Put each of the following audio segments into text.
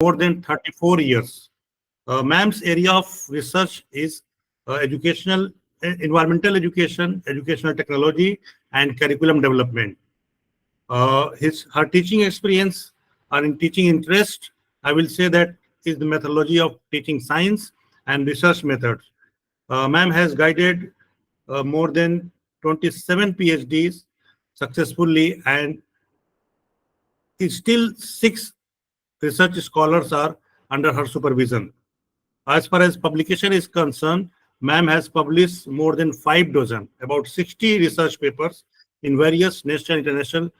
more than 34 years. Ma'am's area of research is environmental education, educational technology, and curriculum development. Her teaching experience or in teaching interest, I will say that is the methodology of teaching science and research methods. Ma'am has guided more than 27 PhDs successfully, and still 6 research scholars are under her supervision. As far as publication is concerned, ma'am has published more than 5 dozen, about 60 research papers in various national and international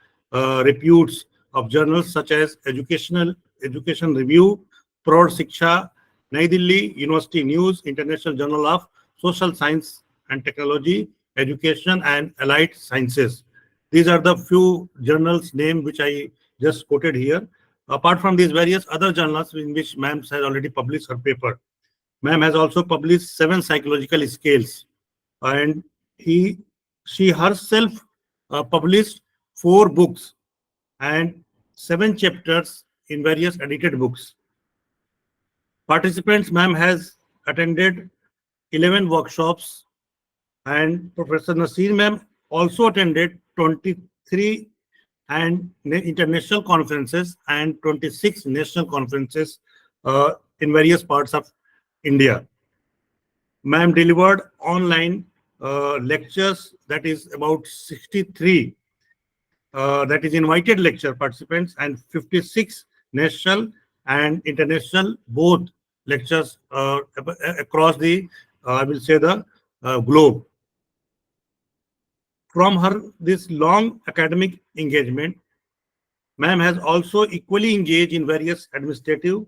reputes of journals such as Education Review, Praud Shiksha, Nai Delhi University News, International Journal of Social Science and Technology, Education and Allied Sciences. These are the few journals name which I just quoted here. Apart from these various other journals in which ma'am has already published her paper. Ma'am has also published 7 psychological scales, and she herself published 4 books and 7 chapters in various edited books. Participants, ma'am has attended 11 workshops, and Professor Nasrin ma'am also attended 23 and international conferences and 26 national conferences in various parts of India. Ma'am delivered online lectures, that is about 63, that is invited lecture participants, and 56 national and international both lectures across the, I will say, the globe. From her this long academic engagement, ma'am has also equally engaged in various administrative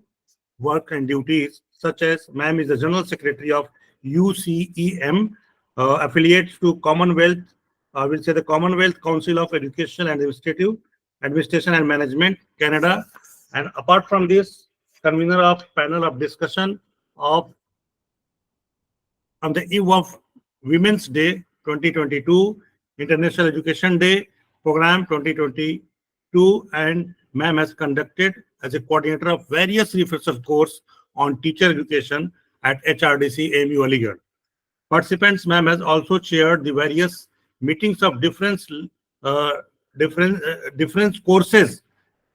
work and duties, such as ma'am is the General Secretary of UCEM, affiliates to Commonwealth, I will say the Commonwealth Council of Education and Administration and Management, Canada. And apart from this, convener of panel of discussion of on the eve of Women's Day 2022, International Education Day Program 2022, and ma'am has conducted as a coordinator of various refresher course on teacher education at HRDC AMU Aligarh. Participants, ma'am has also chaired the various meetings of different courses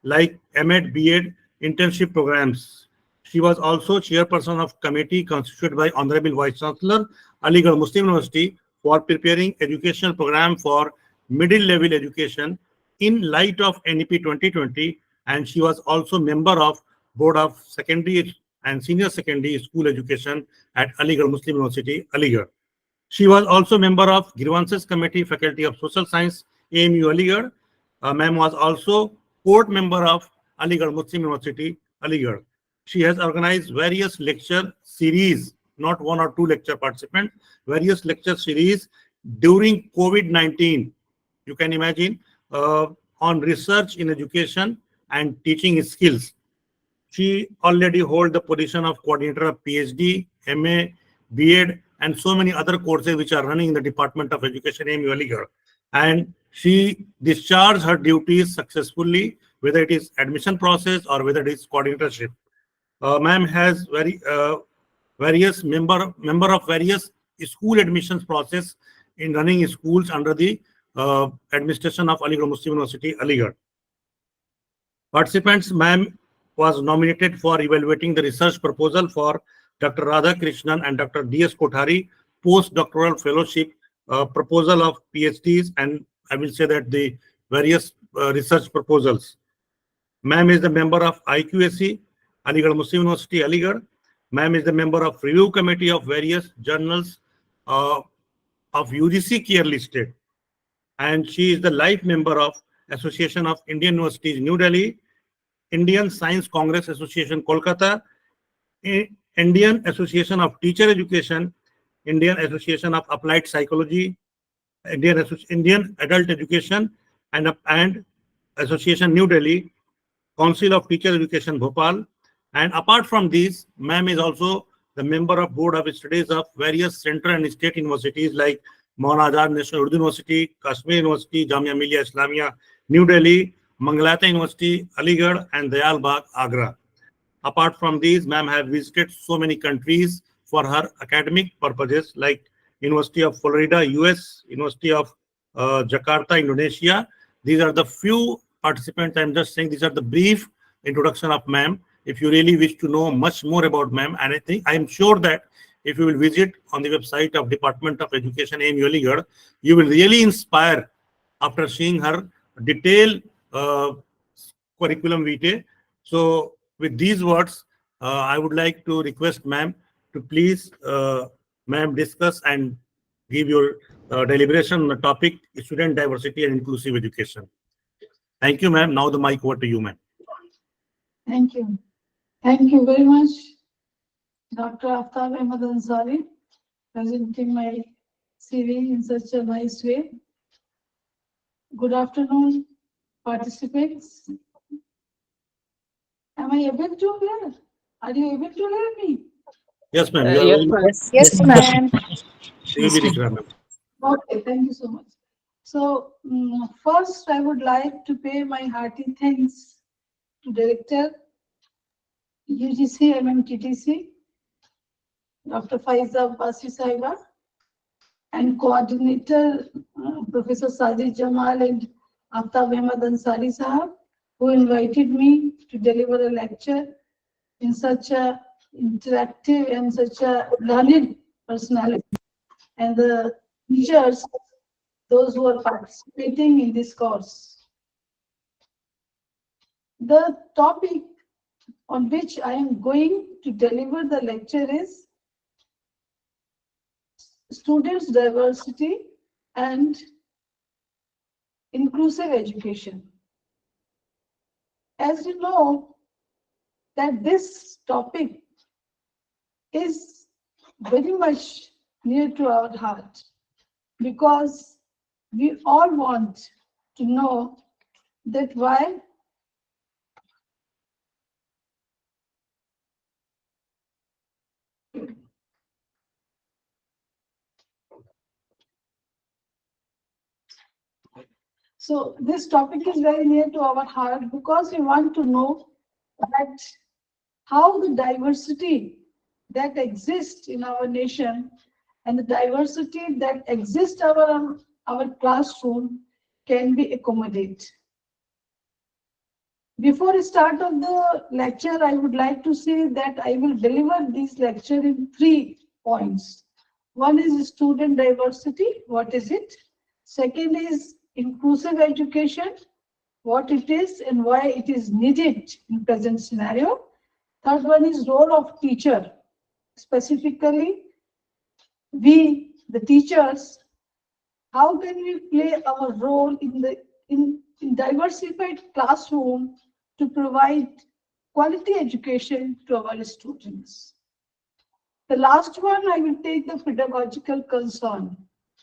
like MEd, BEd, internship programs. She was also chairperson of committee constituted by Honorable Vice Chancellor, Aligarh Muslim University, for preparing educational program for middle level education in light of NEP 2020, and she was also member of Board of Secondary and Senior Secondary School Education at Aligarh Muslim University, Aligarh. She was also member of Grievances Committee, Faculty of Social Science, AMU Aligarh. Ma'am was also board member of Aligarh Muslim University, Aligarh. She has organized various lecture series, not 1 or 2 lecture participants, various lecture series during COVID-19. You can imagine, on research in education and teaching skills. She already holds the position of coordinator of PhD, MA, BEd, and so many other courses which are running in the Department of Education, AMU Aligarh. And she discharged her duties successfully, whether it is admission process or whether it is coordinatorship. Ma'am has various member of various school admissions process in running schools under the administration of Aligarh Muslim University, Aligarh. Participants, ma'am was nominated for evaluating the research proposal for Dr. Radhakrishnan and Dr. D.S. Kothari postdoctoral fellowship proposal of PhDs, and I will say that the various research proposals. Ma'am is the member of IQAC, Aligarh Muslim University, Aligarh. Ma'am is the member of review committee of various journals of UGC care listed, and she is the life member of Association of Indian Universities, New Delhi, Indian Science Congress Association, Kolkata, Indian Association of Teacher Education, Indian Association of Applied Psychology, Indian Adult Education, and Association New Delhi, Council of Teacher Education, Bhopal. And apart from these, ma'am is also the member of Board of Studies of various central and state universities like Maulana Azad National Urdu University, Kashmir University, Jamia Millia Islamia, New Delhi, Mangalata University, Aligarh, and Dayal Bagh, Agra. Apart from these, ma'am have visited so many countries for her academic purposes, like University of Florida, US, University of Jakarta, Indonesia. These are the few participants. I'm just saying these are the brief introduction of ma'am. If you really wish to know much more about ma'am, and I'm sure that if you will visit on the website of Department of Education AMU Aligarh, you will really inspire after seeing her detailed curriculum vitae. So with these words, I would like to request ma'am to please, ma'am, discuss and give your deliberation on the topic student diversity and inclusive education. Thank you, ma'am. Now the mic over to you, ma'am. Thank you. Thank you very much, Dr. Aftab Ahmed Ansari, presenting my CV in such a nice way. Good afternoon, participants. Am I able to hear? Are you able to hear me? Yes, ma'am. Yes, ma'am. Okay, thank you so much. So, first, I would like to pay my hearty thanks to Director UGC MMTTC, Dr. Faiza Basi Saiba, and Coordinator Professor Sajid Jamal and Aftab Ahmed Ansari Sahab, who invited me to deliver a lecture in such a interactive and such a learned personality, and the teachers, those who are participating in this course. The topic on which I am going to deliver the lecture is students' diversity and inclusive education. As you know, that this topic is very much near to our heart, because we all want to know that why so this topic is very near to our heart, because we want to know that how the diversity that exists in our nation and the diversity that exists in our classroom can be accommodated. Before I start on the lecture, I would like to say that I will deliver this lecture in 3 points. One is student diversity, what is it? Second is inclusive education, what it is and why it is needed in present scenario. Third one is role of teacher, specifically we, the teachers, how can we play our role in diversified classroom to provide quality education to our students. The last one, I will take the pedagogical concern,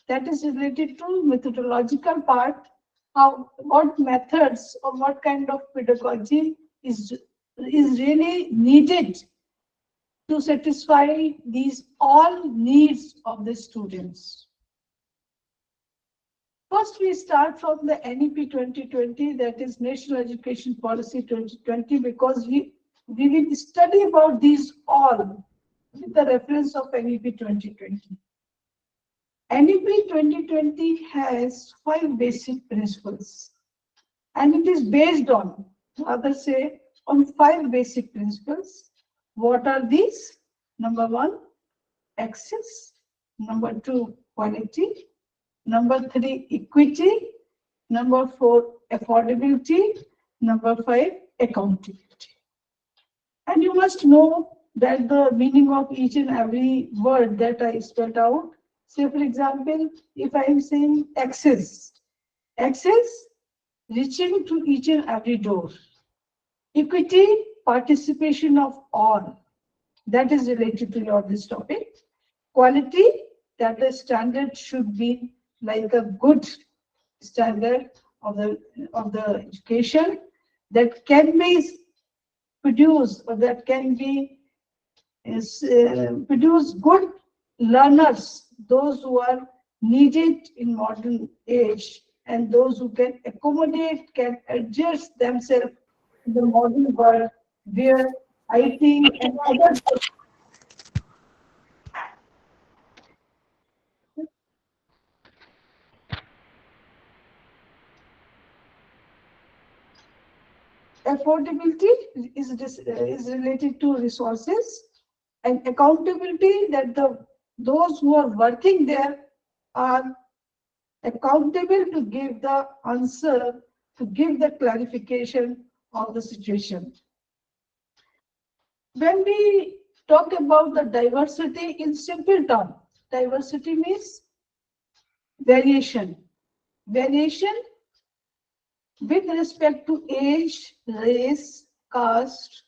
that is related to methodological part, what methods or what kind of pedagogy is really needed to satisfy these all needs of the students. First, we start from the NEP 2020, that is National Education Policy 2020, because we will study about these all with the reference of NEP 2020. NEP 2020 has 5 basic principles, and it is based on, others say, on 5 basic principles. What are these? Number 1, access. Number 2, quality. Number 3, equity. Number 4, affordability. Number 5, accountability. And you must know that the meaning of each and every word that I spelled out. Say, for example, if I am saying access, reaching to each and every door. Equity, participation of all. That is related to this topic. Quality, that the standard should be like a good standard of the education that can be produced, or that can be produce good learners, those who are needed in modern age, and those who can accommodate, can adjust themselves in the modern world, where IT, and other. Affordability is related to resources, and accountability, that those who are working there are accountable to give the answer, to give the clarification of the situation. When we talk about the diversity in simple terms, diversity means variation. Variation with respect to age, race, caste,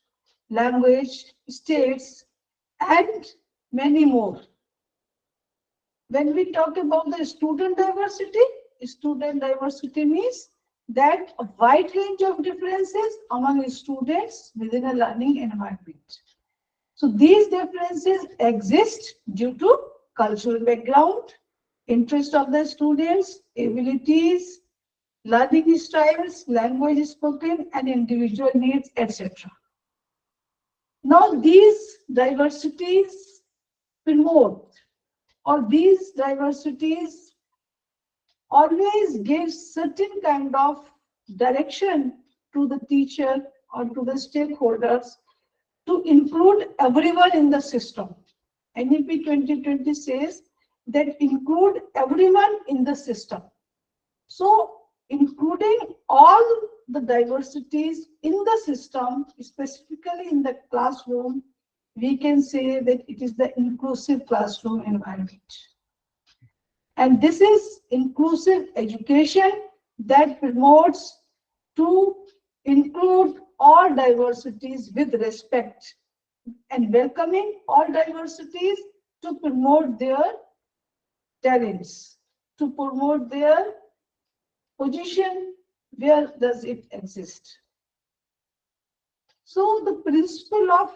language, states, and many more. When we talk about the student diversity means that a wide range of differences among students within a learning environment. So these differences exist due to cultural background, interest of the students, abilities, learning styles, language spoken, and individual needs, etc. Now these diversities promote, or these diversities always give certain kind of direction to the teacher or to the stakeholders to include everyone in the system. NEP 2020 says that include everyone in the system. So including all the diversities in the system, specifically in the classroom, we can say that it is the inclusive classroom environment. And this is inclusive education that promotes to include all diversities with respect and welcoming all diversities to promote their talents, to promote their position, where does it exist. So the principle of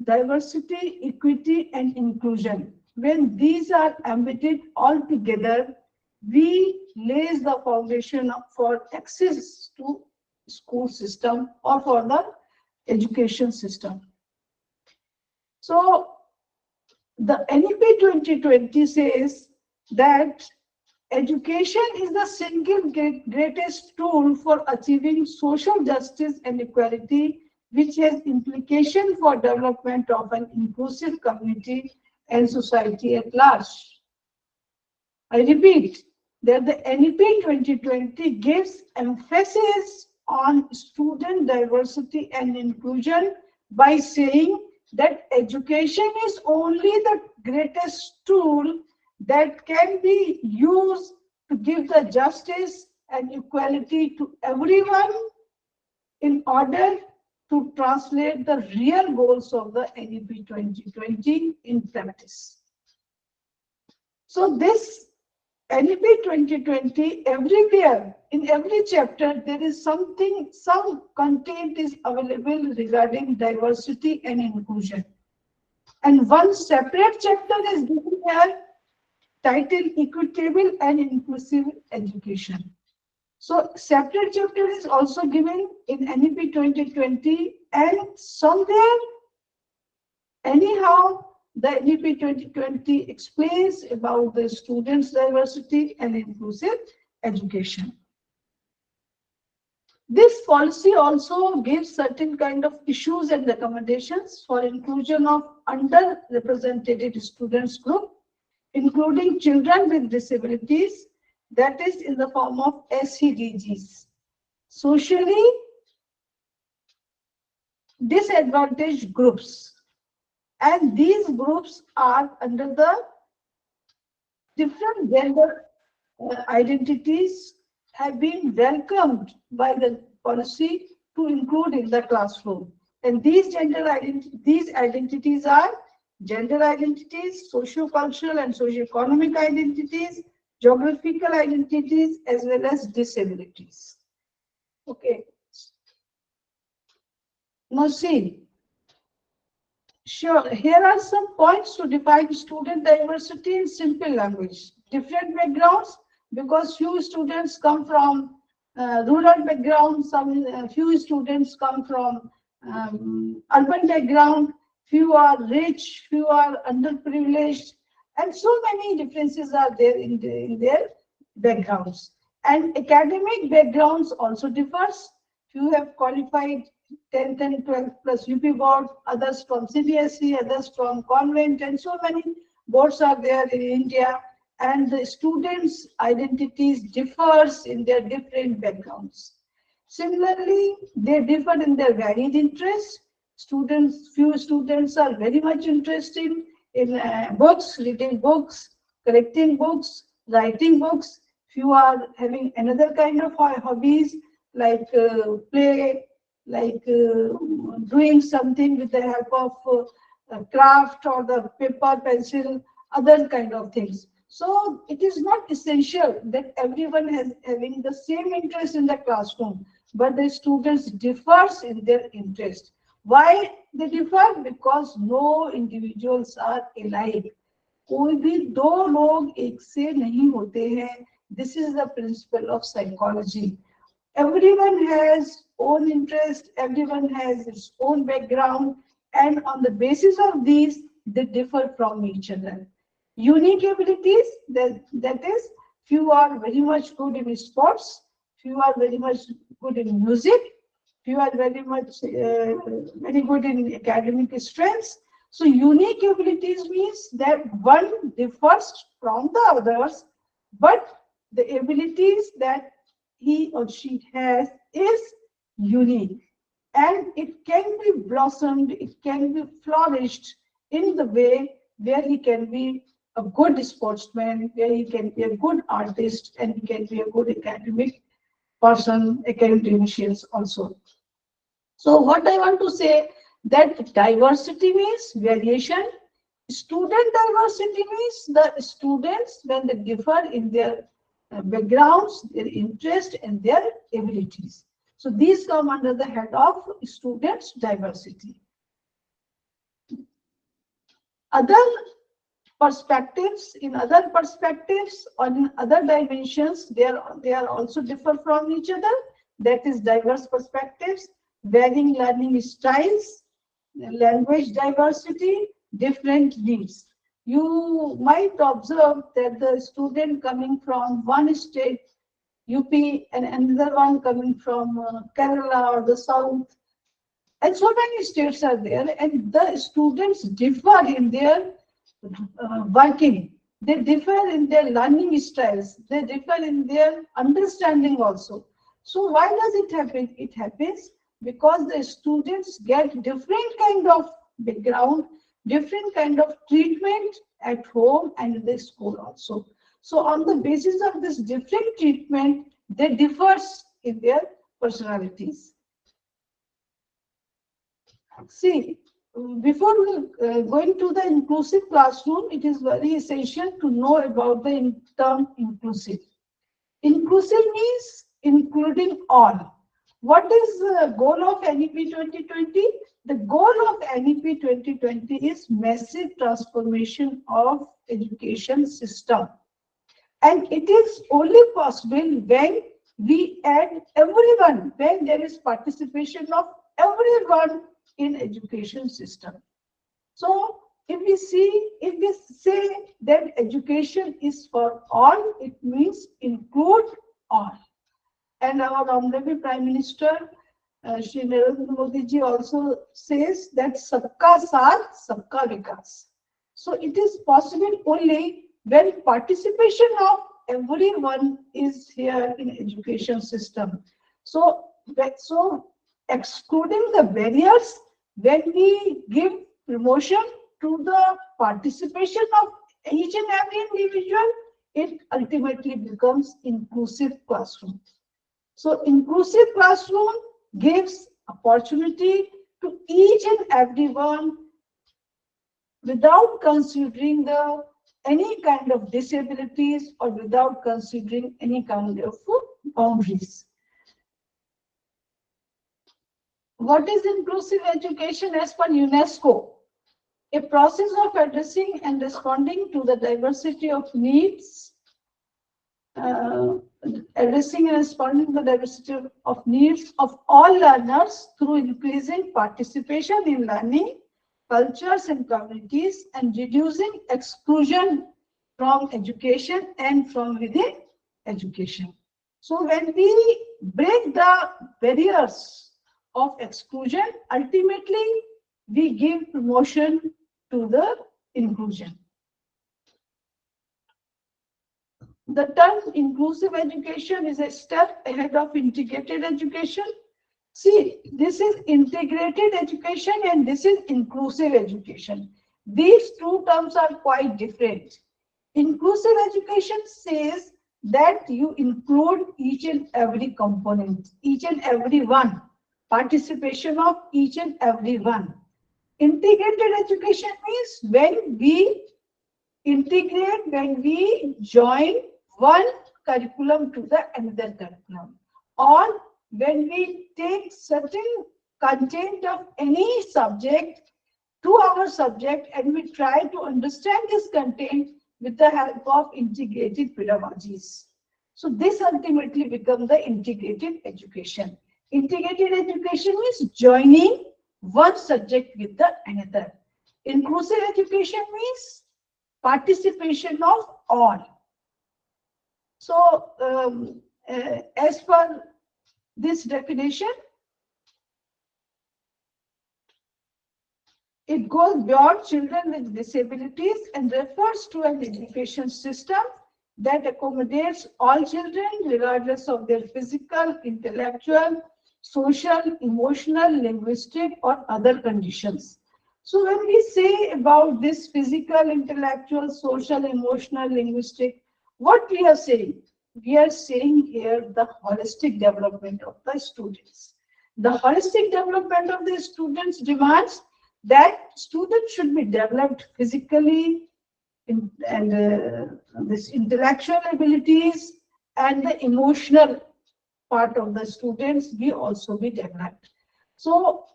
diversity, equity, and inclusion, when these are embedded all together, we lay the foundation for access to school system or for the education system. So the NEP 2020 says that education is the single greatest tool for achieving social justice and equality, which has implication for development of an inclusive community and society at large. I repeat that the NEP 2020 gives emphasis on student diversity and inclusion by saying that education is only the greatest tool that can be used to give the justice and equality to everyone in order to translate the real goals of the NEP 2020 in practice. So this NEP 2020, everywhere, in every chapter, there is something, some content is available regarding diversity and inclusion. And one separate chapter is given here, titled Equitable and Inclusive Education. So separate chapter is also given in NEP 2020, and somewhere, anyhow, the NEP 2020 explains about the students' diversity and inclusive education. This policy also gives certain kind of issues and recommendations for inclusion of underrepresented students group, including children with disabilities, that is in the form of SEDGs, socially disadvantaged groups. And these groups are under the different gender identities have been welcomed by the policy to include in the classroom. And these identities are gender identities, socio-cultural and socio-economic identities, geographical identities, as well as disabilities. Okay. Now see, sure, here are some points to define student diversity in simple language. Different backgrounds, because few students come from rural background, few students come from urban background, few are rich, few are underprivileged, and so many differences are there in their backgrounds. And academic backgrounds also differs. Few have qualified 10th and 12th plus UP board, others from CBSE, others from convent, and so many boards are there in India. And the students' identities differs in their different backgrounds. Similarly, they differ in their varied interests. Few students are very much interested in books, reading books, collecting books, writing books. Few are having another kind of hobbies like play, like doing something with the help of craft or the paper, pencil, other kind of things. So it is not essential that everyone has having the same interest in the classroom, but the students differs in their interest. Why they differ? Because no individuals are alike. कोई भी दो लोग एक से नहीं होते हैं. This is the principle of psychology. Everyone has own interest, everyone has its own background, and on the basis of these, they differ from each other. Unique abilities, that is, few are very much good in sports, few are very much good in music, few are very good in academic strengths. So unique abilities means that one differs from the others, but the abilities that he or she has is unique, and it can be blossomed, it can be flourished in the way where he can be a good sportsman, where he can be a good artist, and he can be a good academic person, academicians also. So what I want to say, that diversity means variation. Student diversity means the students, when they differ in their backgrounds, their interest, and their abilities. So these come under the head of students diversity. Other perspectives, in other perspectives, on other dimensions, they are also differ from each other. That is diverse perspectives, varying learning styles, language diversity, different needs. You might observe that the student coming from one state, UP, and another one coming from Kerala or the South, and so many states are there, and the students differ in their working. They differ in their learning styles. They differ in their understanding also. So why does it happen? It happens because the students get different kind of background, different kind of treatment at home and in the school also. So on the basis of this different treatment, they differ in their personalities. See, before we going to the inclusive classroom, it is very essential to know about the term inclusive. Inclusive means including all. What is the goal of NEP 2020? The goal of NEP 2020 is massive transformation of education system. And it is only possible when we add everyone, when there is participation of everyone in education system. So if we say that education is for all, it means include all. And our Honorable Prime Minister, Shri Narendra Modi ji, also says that Sabka Saath, Sabka Vikas. So it is possible only when participation of everyone is here in education system. So excluding the barriers, when we give promotion to the participation of each and every individual, it ultimately becomes inclusive classroom. So inclusive classroom gives opportunity to each and everyone without considering any kind of disabilities or without considering any kind of boundaries. What is inclusive education as per UNESCO? A process of addressing and responding to the diversity of needs addressing and responding to the diversity of needs of all learners through increasing participation in learning, cultures and communities, and reducing exclusion from education and from within education. So when we break the barriers of exclusion, ultimately we give promotion to the inclusion. The term inclusive education is a step ahead of integrated education. See, this is integrated education and this is inclusive education. These two terms are quite different. Inclusive education says that you include each and every component, each and every one, participation of each and every one. Integrated education means when we integrate, when we join one curriculum to the another curriculum, or when we take certain content of any subject to our subject and we try to understand this content with the help of integrated pedagogies. So this ultimately becomes the integrated education. Integrated education means joining one subject with the another. Inclusive education means participation of all. So as per this definition, it goes beyond children with disabilities and refers to an education system that accommodates all children regardless of their physical, intellectual, social, emotional, linguistic, or other conditions. So when we say about this physical, intellectual, social, emotional, linguistic, what we are saying? We are saying here the holistic development of the students. The holistic development of the students demands that students should be developed physically and this intellectual abilities and the emotional part of the students be also be developed. So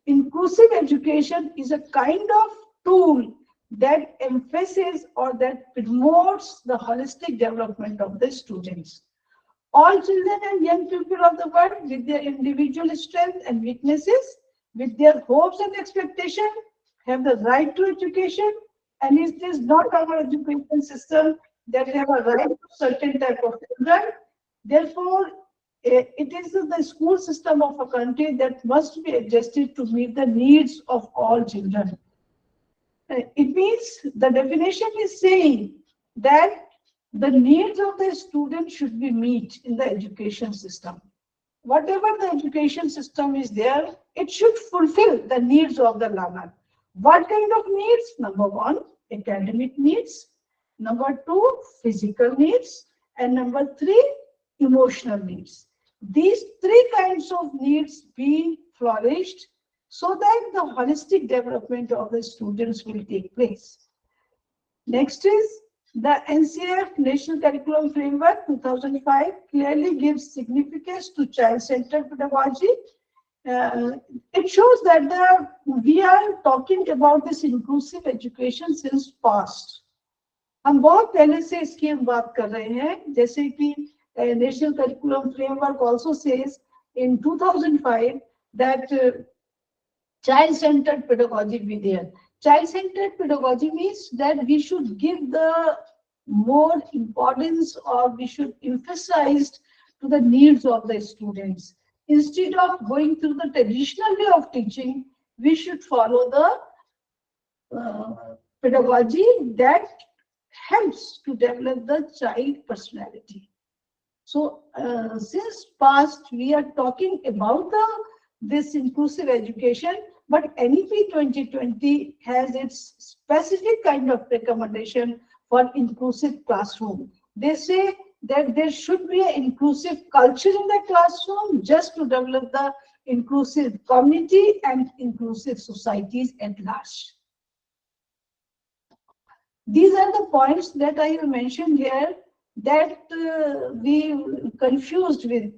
inclusive education is a kind of tool that emphasizes or that promotes the holistic development of the students. All children and young people of the world, with their individual strengths and weaknesses, with their hopes and expectations, have the right to education, and it is not our education system that have a right to certain type of children. Therefore, it is the school system of a country that must be adjusted to meet the needs of all children. It means the definition is saying that the needs of the student should be met in the education system. Whatever the education system is there, it should fulfill the needs of the learner. What kind of needs? Number one, academic needs. Number two, physical needs. And number three, emotional needs. These three kinds of needs be flourished so that the holistic development of the students will take place. Next is the NCF National Curriculum Framework 2005 clearly gives significance to child-centered pedagogy. It shows that we are talking about this inclusive education since past. हम बहुत पहले से इसकी हम बात कर रहे हैं, जैसे कि National Curriculum Framework also says in 2005 that child-centered pedagogy be there. Child-centered pedagogy means that we should give the more importance or we should emphasize to the needs of the students. Instead of going through the traditional way of teaching, we should follow the pedagogy that helps to develop the child personality. So since past we are talking about this inclusive education, but NEP 2020 has its specific kind of recommendation for inclusive classroom. They say that there should be an inclusive culture in the classroom just to develop the inclusive community and inclusive societies at large. These are the points that I have mentioned here that we confused with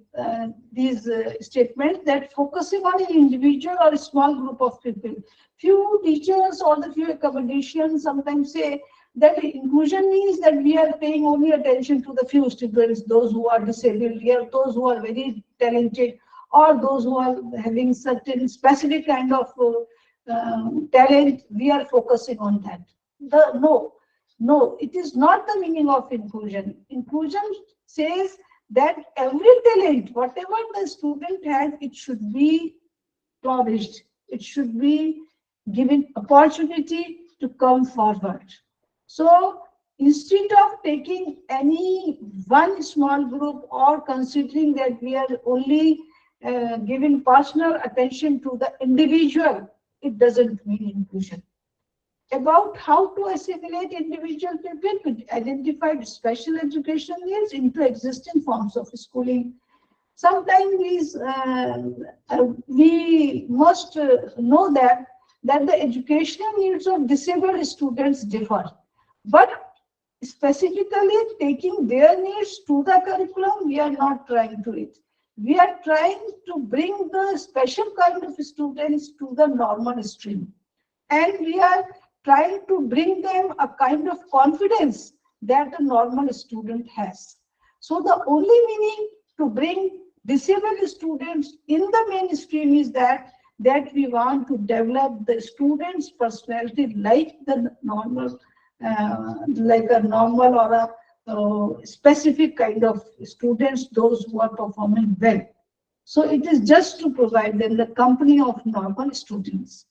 these statements that focusing on an individual or a small group of people. Few teachers or the few accommodations sometimes say that inclusion means that we are paying only attention to the few students, those who are disabled, or those who are very talented, or those who are having certain specific kind of talent. We are focusing on that. No, it is not the meaning of inclusion. Inclusion says that every talent, whatever the student has, it should be flourished. It should be given opportunity to come forward. So instead of taking any one small group or considering that we are only giving personal attention to the individual, it doesn't mean inclusion. About how to assimilate individual people with identified special education needs into existing forms of schooling. Sometimes we must know that the educational needs of disabled students differ, but specifically taking their needs to the curriculum, we are not trying to it. We are trying to bring the special kind of students to the normal stream, and we are trying to bring them a kind of confidence that a normal student has. So the only meaning to bring disabled students in the mainstream is that we want to develop the students' personality like the normal, like a normal or a specific kind of students, those who are performing well. So it is just to provide them the company of normal students.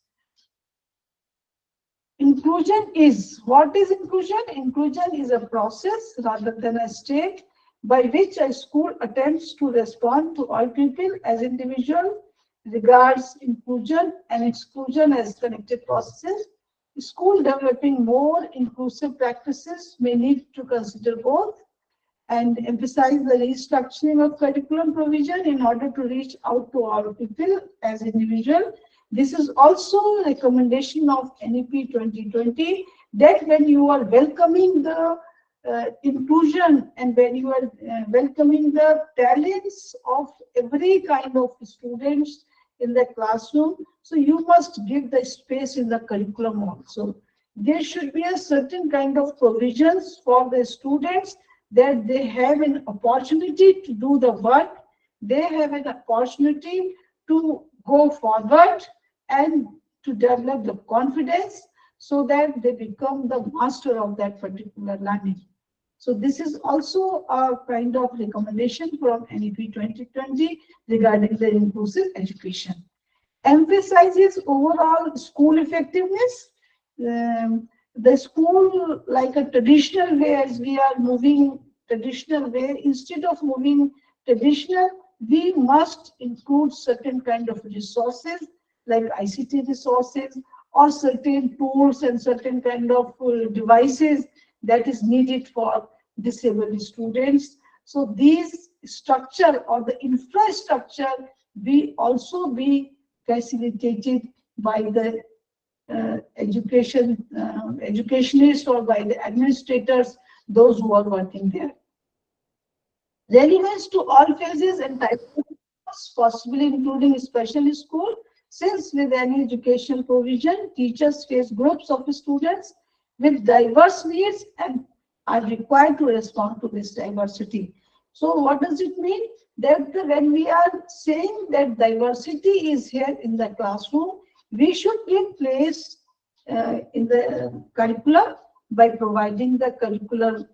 Inclusion is, what is inclusion? Inclusion is a process rather than a state by which a school attempts to respond to all people as individual, regards inclusion and exclusion as connected processes. School developing more inclusive practices may need to consider both and emphasize the restructuring of curriculum provision in order to reach out to all people as individual. This is also a recommendation of NEP 2020 that when you are welcoming the inclusion and when you are welcoming the talents of every kind of students in the classroom, so you must give the space in the curriculum also. There should be a certain kind of provisions for the students that they have an opportunity to do the work, they have an opportunity to go forward and to develop the confidence so that they become the master of that particular learning. So this is also a kind of recommendation from NEP 2020 regarding the inclusive education. Emphasizes overall school effectiveness. The school, like a traditional way, as we are moving traditional way, instead of moving traditional, we must include certain kind of resources like ICT resources or certain tools and certain kind of devices that is needed for disabled students. So these structure or the infrastructure will also be facilitated by the educationists or by the administrators, those who are working there. Relevance to all phases and types of course, possibly including special school, since with any educational provision, teachers face groups of students with diverse needs and are required to respond to this diversity. So what does it mean? That when we are saying that diversity is here in the classroom, we should give place in the curriculum by providing the curricular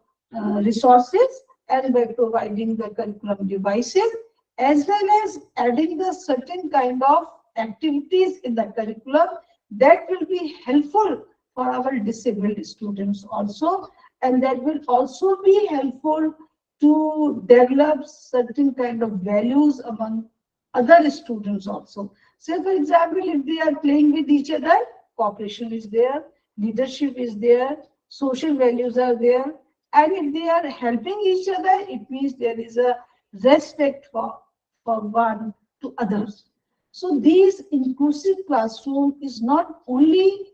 resources and by providing the curriculum devices, as well as adding the certain kind of activities in the curriculum that will be helpful for our disabled students also, and that will also be helpful to develop certain kind of values among other students also. Say for example, if they are playing with each other, cooperation is there, leadership is there, social values are there, and if they are helping each other, it means there is a respect for one to others. So these inclusive classroom is not only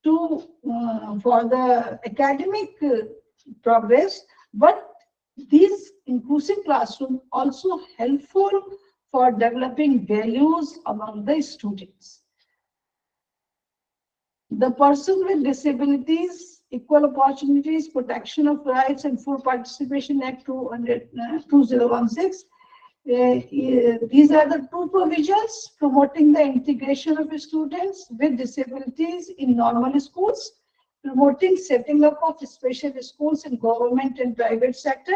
to for the academic progress, but these inclusive classroom also helpful for developing values among the students. The person with disabilities Equal Opportunities, Protection of Rights and Full Participation Act 2016. These are the two provisions promoting the integration of students with disabilities in normal schools, promoting setting up of special schools in government and private sector.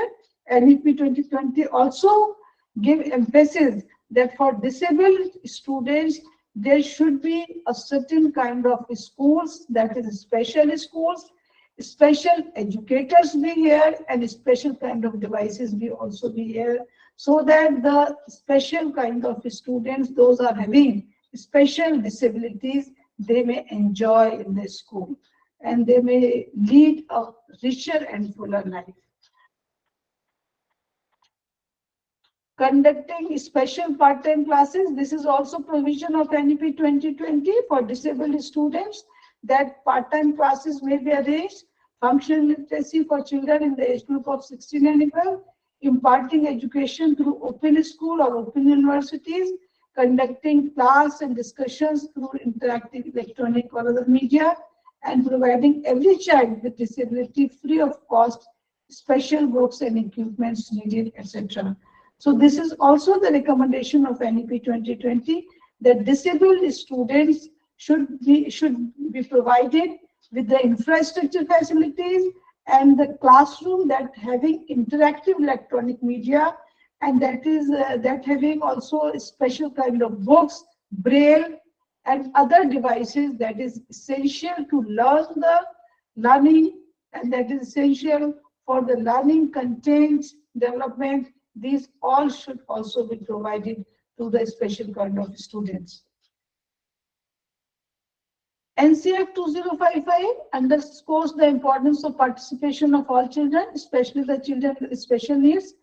NEP 2020 also give emphasis that for disabled students, there should be a certain kind of schools, that is special schools, special educators be here, and special kind of devices be also be here, so that the special kind of students, those are having special disabilities, they may enjoy in the school and they may lead a richer and fuller life. Conducting special part-time classes. This is also provision of NEP 2020 for disabled students, that part-time classes may be arranged. Functional literacy for children in the age group of 16 and above, imparting education through open school or open universities, conducting class and discussions through interactive electronic or other media, and providing every child with disability free of cost special books and equipments needed, etc. So this is also the recommendation of NEP 2020, that disabled students should be provided with the infrastructure facilities and the classroom that having interactive electronic media, and that having also a special kind of books, braille and other devices that is essential to learning, and that is essential for the learning content development. These all should also be provided to the special kind of students. NCF 2055 underscores the importance of participation of all children, especially the children with special needs,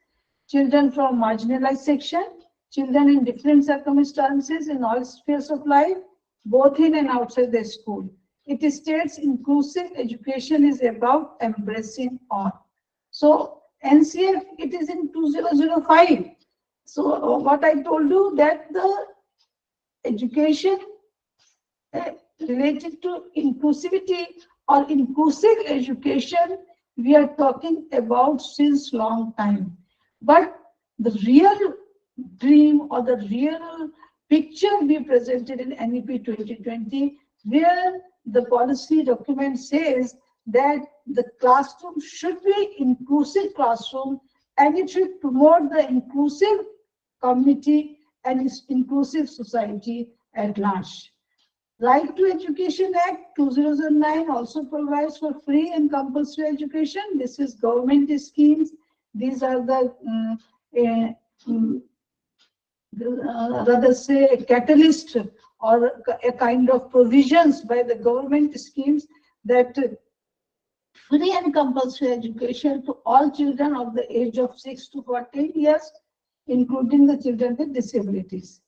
children from marginalized section, children in different circumstances in all spheres of life, both in and outside the school. It states inclusive education is about embracing all. So NCF, it is in 2005. So what I told you, that the education related to inclusivity or inclusive education, we are talking about since long time. But the real dream or the real picture we presented in NEP 2020, where the policy document says that the classroom should be inclusive classroom, and it should promote the inclusive community and inclusive society at large. Right to Education Act 2009 also provides for free and compulsory education. This is government schemes. These are the rather say a catalyst or a kind of provisions by the government schemes, that free and compulsory education to all children of the age of 6 to 14 years, including the children with disabilities.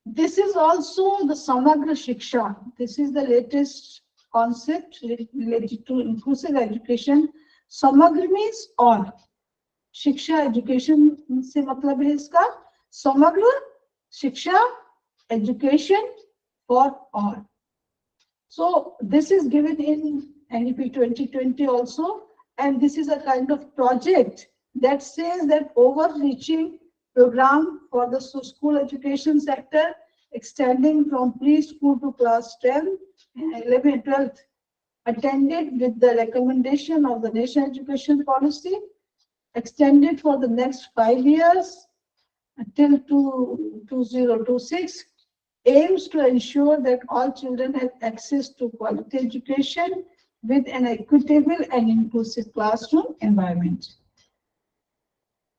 This is also the Samagra Shiksha. This is the latest concept related to inclusive education. Samagra means all. Shiksha education से मतलब है इसका समग्र शिक्षा education for all. So this is given in NEP 2020 also, and this is a kind of project that says that overreaching program for the school education sector, extending from preschool to class 10, 11, 12, attended with the recommendation of the National Education Policy, extended for the next 5 years until 2026, aims to ensure that all children have access to quality education with an equitable and inclusive classroom environment.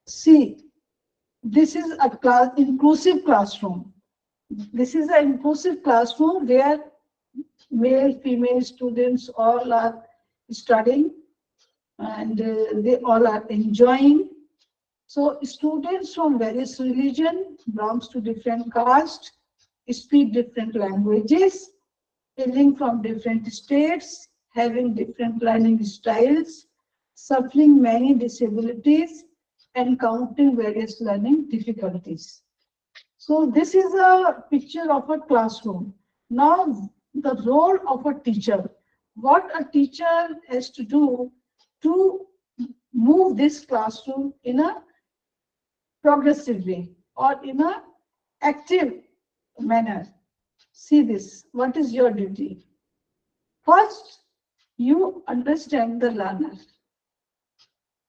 See, this is a inclusive classroom. This is an inclusive classroom where male, female students all are studying, and they all are enjoying. So students from various religions, belongs to different castes, speak different languages, hailing from different states, having different learning styles, suffering many disabilities, encountering various learning difficulties. So this is a picture of a classroom. Now, the role of a teacher. What a teacher has to do to move this classroom in a progressive way or in a active manner. See this. What is your duty? First, you understand the learner.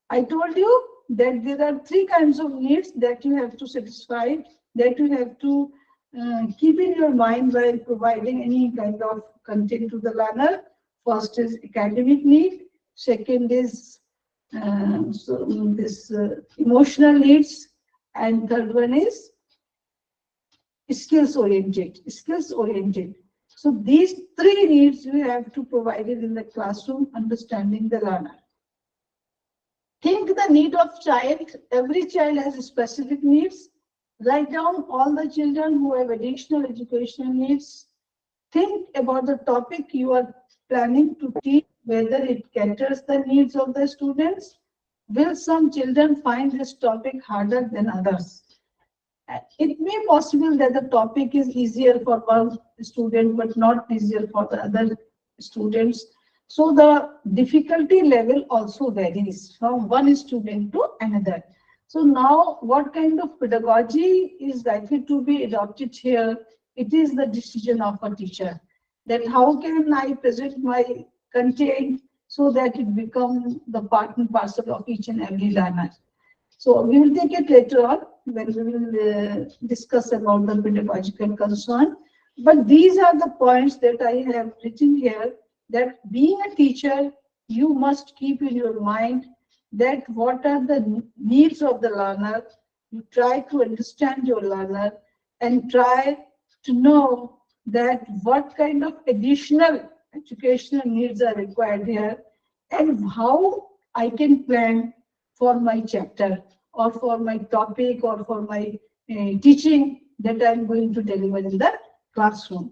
I told you that there are three kinds of needs that you have to satisfy, that you have to keep in your mind while providing any kind of content to the learner. First is academic need. Second is emotional needs. And third one is skills oriented. So these three needs you have to provide it in the classroom, understanding the learner. Think the need of child. Every child has specific needs. Write down all the children who have additional educational needs. Think about the topic you are planning to teach, whether it caters the needs of the students. Will some children find this topic harder than others? It may be possible that the topic is easier for one student, but not easier for the other students. So the difficulty level also varies from one student to another. So now what kind of pedagogy is likely to be adopted here? It is the decision of a teacher. That how can I present my content so that it becomes the part and parcel of each and every learner. So we will take it later on when we will discuss about the pedagogical concern. But these are the points that I have written here, that being a teacher, you must keep in your mind that what are the needs of the learner. You try to understand your learner and try to know that what kind of additional educational needs are required here and how I can plan for my chapter or for my topic or for my teaching that I'm going to deliver in the classroom.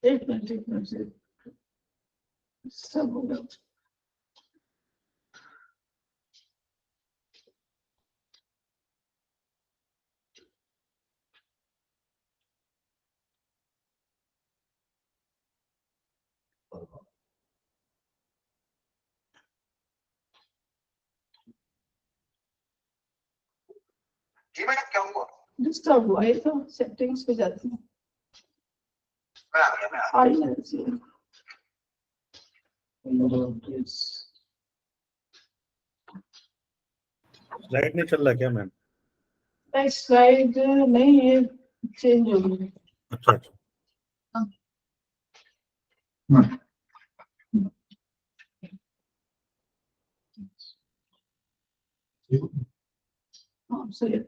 एक minute से सब होगा. जी madam क्या हुआ? Disturb हुआ है तो settings पे जाती हूँ. मैं आ गया. स्लाइड नहीं चल रहा क्या मैम? स्लाइड नहीं, ये चेंज हो गई. अच्छा अच्छा. हाँ सही.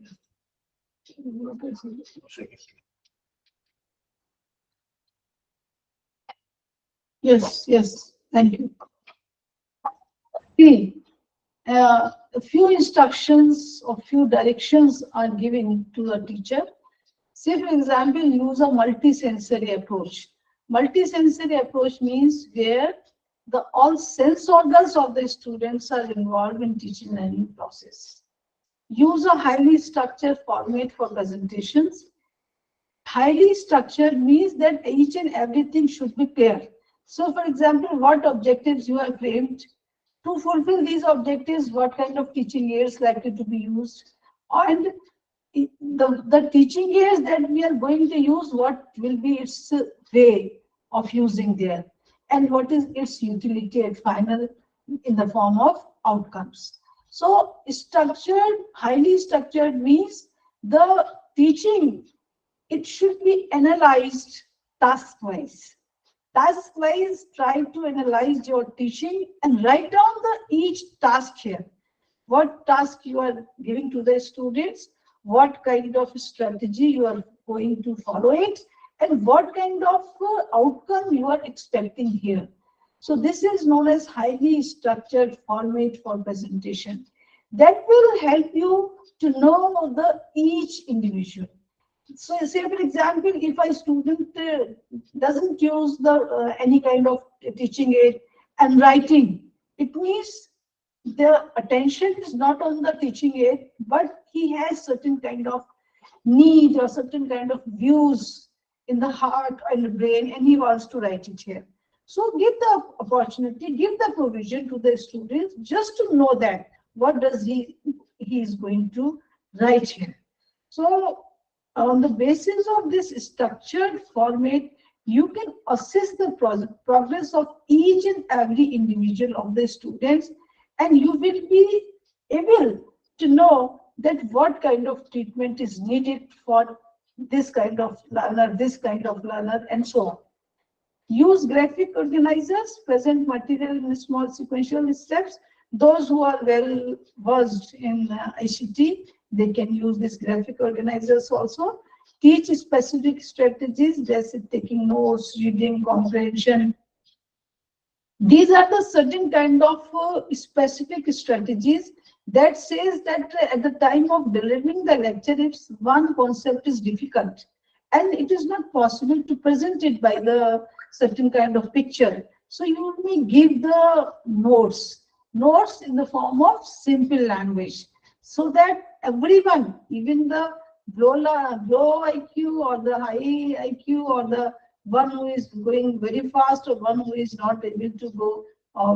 Yes, thank you. See, a few instructions or few directions are given to the teacher. Say, for example, use a multisensory approach. Multisensory approach means where all sense organs of the students are involved in teaching learning process. Use a highly structured format for presentations. Highly structured means that each and everything should be clear. So, for example, what objectives you have framed. To fulfill these objectives, what kind of teaching aids likely to be used, and the teaching aids that we are going to use, what will be its way of using there, and what is its utility at final in the form of outcomes. So, structured, highly structured means the teaching, it should be analyzed task-wise. Task-wise, try to analyze your teaching and write down each task here. What task you are giving to the students, what kind of strategy you are going to follow it, and what kind of outcome you are expecting here. So this is known as highly structured format for presentation. That will help you to know each individual. So say, for example, if a student doesn't use any kind of teaching aid, and writing. It means the attention is not on the teaching aid, but he has certain kind of need or certain kind of views in the heart and the brain, and he wants to write it here. So give the opportunity, give the provision to the students just to know that what does he is going to write here. So on the basis of this structured format, you can assess the progress of each and every individual of the students, and you will be able to know that what kind of treatment is needed for this kind of learner, and so on. Use graphic organizers, present material in small sequential steps. Those who are well versed in ICT, they can use these graphic organizers also. Teach specific strategies, that's taking notes, reading, comprehension. These are the certain kind of specific strategies that says that at the time of delivering the lecture, if one concept is difficult and it is not possible to present it by the certain kind of picture, so you may give the notes in the form of simple language, so that everyone, even the low IQ or the high IQ or the one who is going very fast or one who is not able to go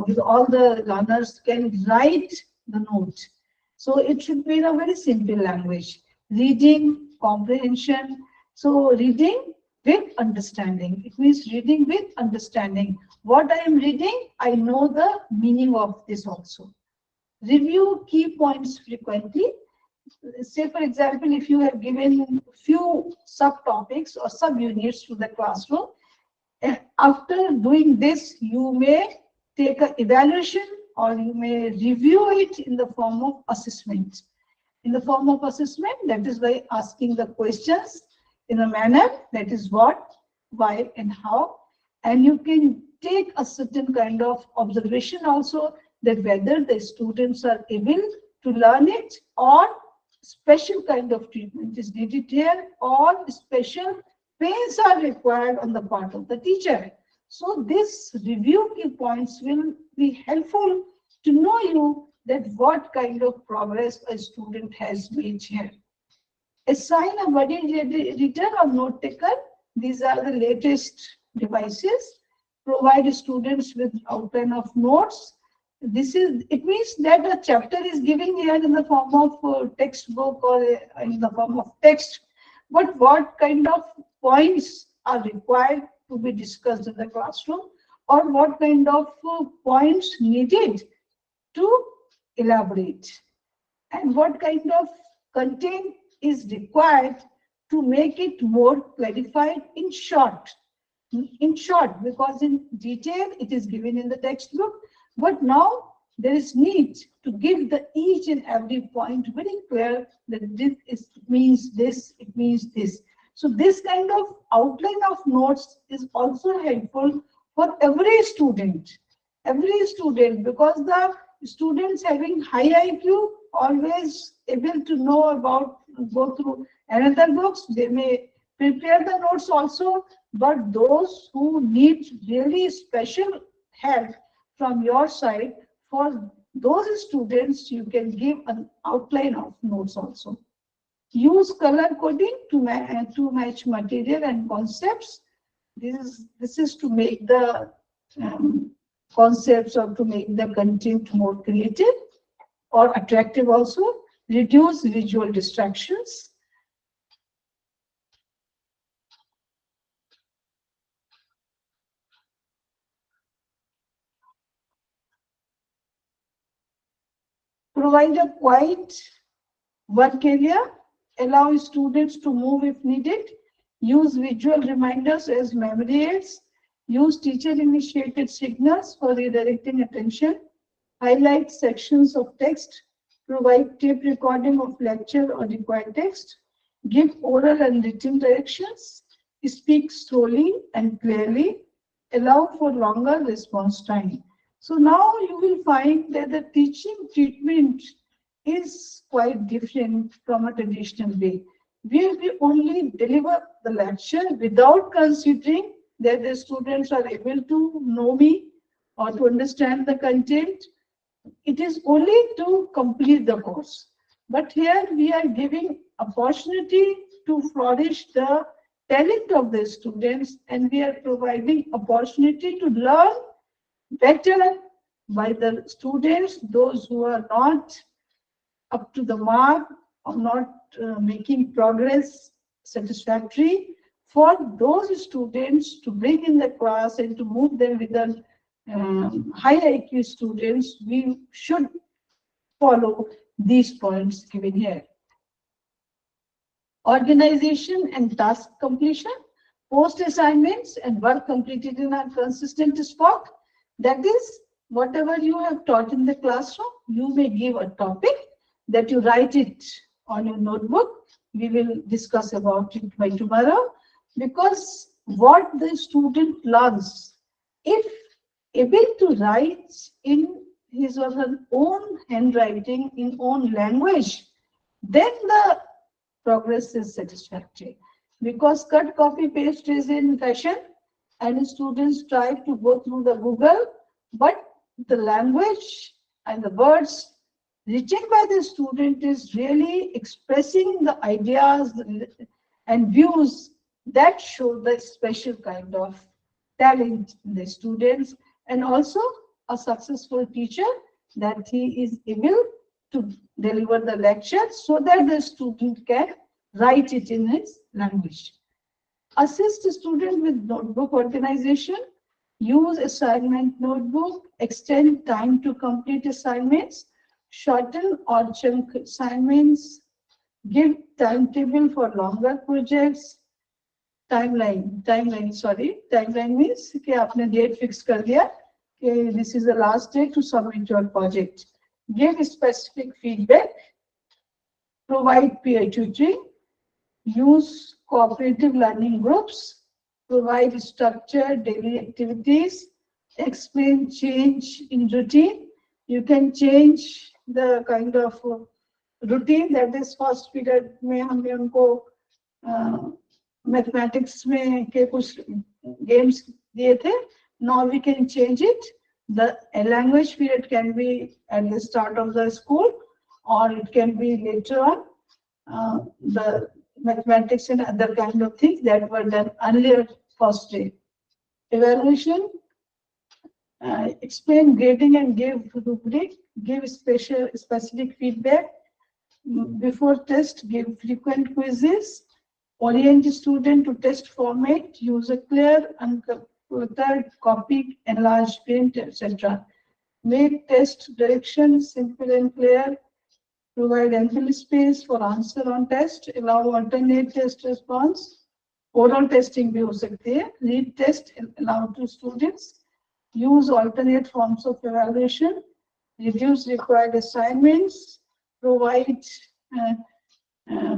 with all the learners, can write the note. So it should be in a very simple language. Reading, comprehension. So reading with understanding. It means reading with understanding. What I am reading, I know the meaning of this also. Review key points frequently. Say, for example, if you have given few subtopics or subunits to the classroom, after doing this, you may take an evaluation or you may review it in the form of assessment. In the form of assessment, that is by asking the questions in a manner that is what, why, and how. And you can take a certain kind of observation also, that whether the students are able to learn it, or special kind of treatment is needed here, or special pains are required on the part of the teacher. So this review key points will be helpful to know you that what kind of progress a student has made here. Assign a buddy reader or note taker. These are the latest devices. Provide students with outline of notes. It means that a chapter is given here in the form of textbook or in the form of text, but what kind of points are required to be discussed in the classroom, or what kind of points needed to elaborate, and what kind of content is required to make it more clarified in short. Because in detail it is given in the textbook, but now there is need to give the each and every point very clear, that it means this, it means this. So this kind of outline of notes is also helpful for every student, because the students having high IQ always able to know about, go through another books, they may prepare the notes also, but those who need really special help from your side, for those students you can give an outline of notes also. Use color coding to match material and concepts. This is to make the concepts, or to make the content more creative or attractive also. Reduce visual distractions. Provide a quiet work area. Allow students to move if needed. Use visual reminders as memory aids. Use teacher-initiated signals for redirecting attention. Highlight sections of text. Provide tape recording of lecture or required text. Give oral and written directions. Speak slowly and clearly. Allow for longer response time. So now you will find that the teaching treatment is quite different from a traditional way, where we only deliver the lecture without considering that the students are able to know me or to understand the content. It is only to complete the course. But here we are giving opportunity to flourish the talent of the students, and we are providing opportunity to learn better by the students, those who are not up to the mark or not making progress satisfactory. For those students to bring in the class and to move them with the high IQ students, we should follow these points given here. Organization and task completion, post assignments and work completed in a consistent spot. That is, whatever you have taught in the classroom, you may give a topic that you write it on your notebook. We will discuss about it by tomorrow, because what the student learns, if able to write in his or her own handwriting, in own language, then the progress is satisfactory. Because cut, copy, paste is in fashion, and students try to go through the Google, but the language and the words written by the student is really expressing the ideas and views that show the special kind of talent in the students, and also a successful teacher, that he is able to deliver the lecture so that the student can write it in his language. Assist the student with notebook organization, use assignment notebook, extend time to complete assignments, shorten or chunk assignments, give timetable for longer projects. Timeline means कि आपने date fix कर दिया कि this is the last day to submit your project. Give specific feedback, provide peer tutoring, use cooperative learning groups, provide structured daily activities, explain change in routine. You can change the kind of routine, that is first period में हमने उनको mathematics में के कुछ games दिए थे. Now we can change it. The language period can be at the start of the school, or it can be later on. The mathematics and other kind of things that were done earlier first day. Evaluation, explain grading and give rubric, give specific feedback. Before test, give frequent quizzes, orient student to test format, use a clear, uncluttered, copy, enlarge, print, etc. Make test direction simple and clear. Provide ample space for answer on test. Allow alternate test response. Oral testing भी हो सकती है. Read test allow to students. Use alternate forms of evaluation. Reduce required assignments. Provide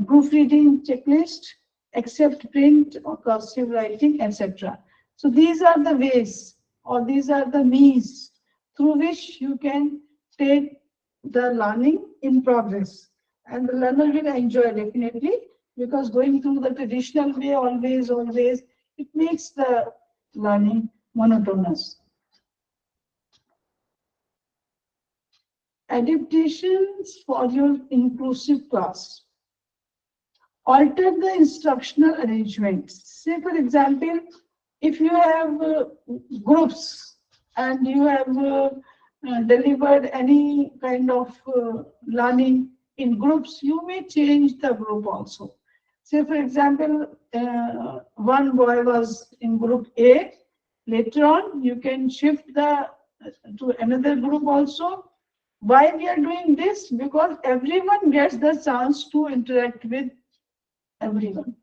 proofreading checklist. Accept print or cursive writing, etc. So these are the ways, or these are the means through which you can take the learning in progress, and the learner will enjoy definitely, because going through the traditional way always it makes the learning monotonous. Adaptations for your inclusive class. Alter the instructional arrangements. Say for example, if you have groups and you have delivered any kind of learning in groups, you may change the group also. Say for example, one boy was in group A. Later on, you can shift to another group also. Why we are doing this? Because everyone gets the chance to interact with everyone.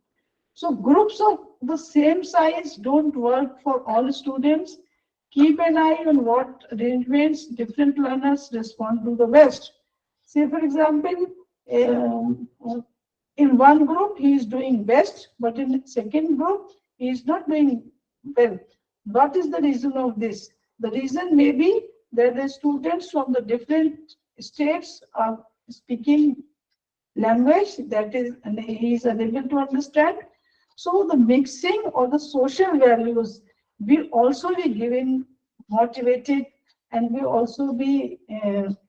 So groups of the same size don't work for all students. Keep an eye on what arrangements different learners respond to the best. Say for example, in one group he is doing best, but in the second group he is not doing well. What is the reason of this? The reason may be that the students from the different states are speaking language that is he is unable to understand. So the mixing or the social values we also be given motivated, and we also be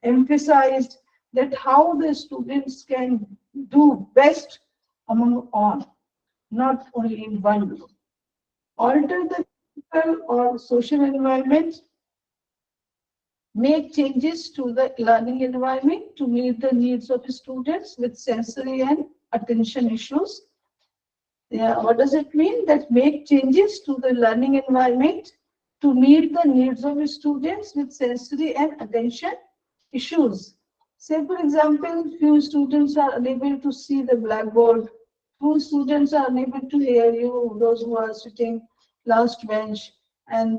emphasized that how the students can do best among all, not only in one group. Alter the physical or social environment, make changes to the learning environment to meet the needs of students with sensory and attention issues. Yeah, what does it mean? That make changes to the learning environment to meet the needs of students with sensory and attention issues. Say, for example, few students are unable to see the blackboard, few students are unable to hear you, those who are sitting last bench, and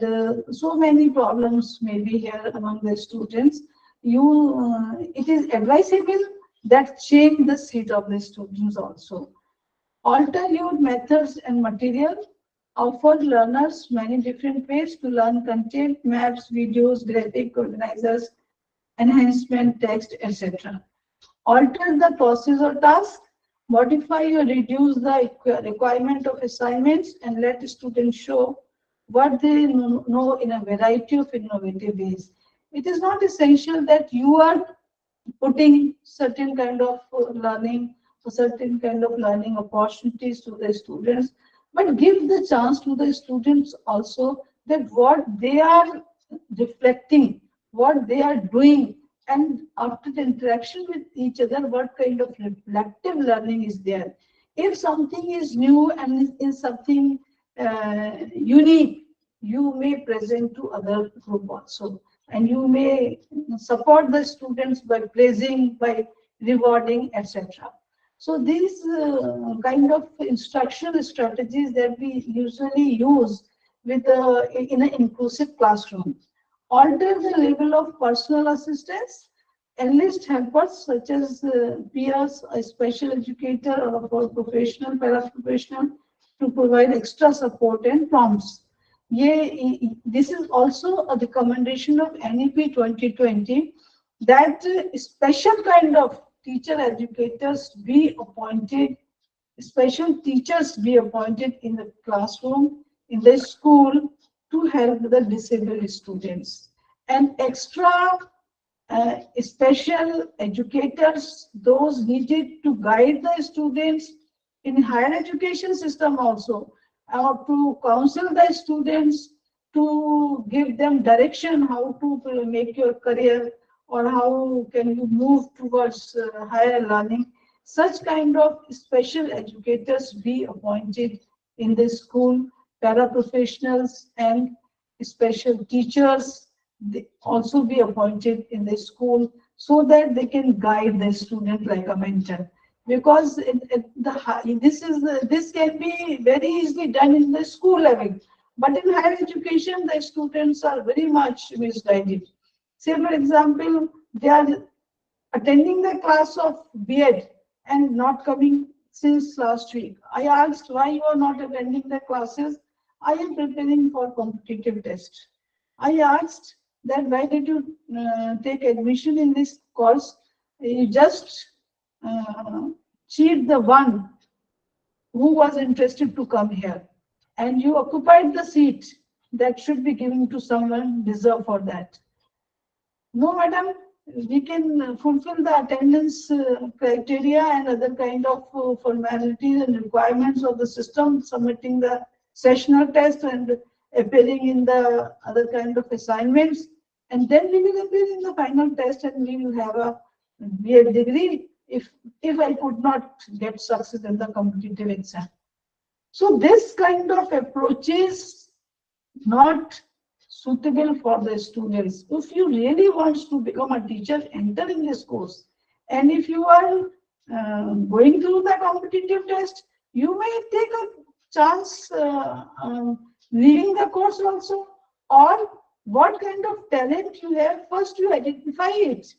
so many problems may be here among the students. It is advisable that change the seat of the students also. Alter your methods and material. Offer learners many different ways to learn content, maps, videos, graphic organizers, enhancement, text, etc. Alter the process or task. Modify or reduce the requirement of assignments and let students show what they know in a variety of innovative ways. It is not essential that you are putting certain kind of learning, certain kind of learning opportunities to the students, but give the chance to the students also that what they are reflecting, what they are doing, and after the interaction with each other, what kind of reflective learning is there. If something is new and is something unique, you may present to other group also, and you may support the students by praising, by rewarding, etc. So these kind of instructional strategies that we usually use with in an inclusive classroom. Alter the level of personal assistance. Enlist helpers such as peers, a special educator, or a professional, paraprofessional to provide extra support and prompts. This is also a recommendation of NEP 2020 that special kind of teacher educators be appointed, special teachers be appointed in the classroom, in the school to help the disabled students. And extra special educators, those needed to guide the students in higher education system also, or to counsel the students, to give them direction how to make your career or how can you move towards higher learning. Such kind of special educators be appointed in the school, paraprofessionals and special teachers they also be appointed in the school so that they can guide the student like a mentor. Because this can be very easily done in the school level, but in higher education the students are very much misguided. Say for example, they are attending the class of B.Ed and not coming since last week. I asked why you are not attending the classes. I am preparing for competitive test. I asked that why did you take admission in this course? You just cheat the one who was interested to come here, and you occupied the seat that should be given to someone deserve for that. No, madam, we can fulfill the attendance criteria and other kind of formalities and requirements of the system, submitting the sessional test and appearing in the other kind of assignments. And then we will appear in the final test and we will have a B.Ed degree if I could not get success in the competitive exam. So this kind of approach is not suitable for the students. If you really want to become a teacher, enter in this course. And if you are going through the competitive test, you may take a chance leaving the course also. Or what kind of talent you have, first you identify it.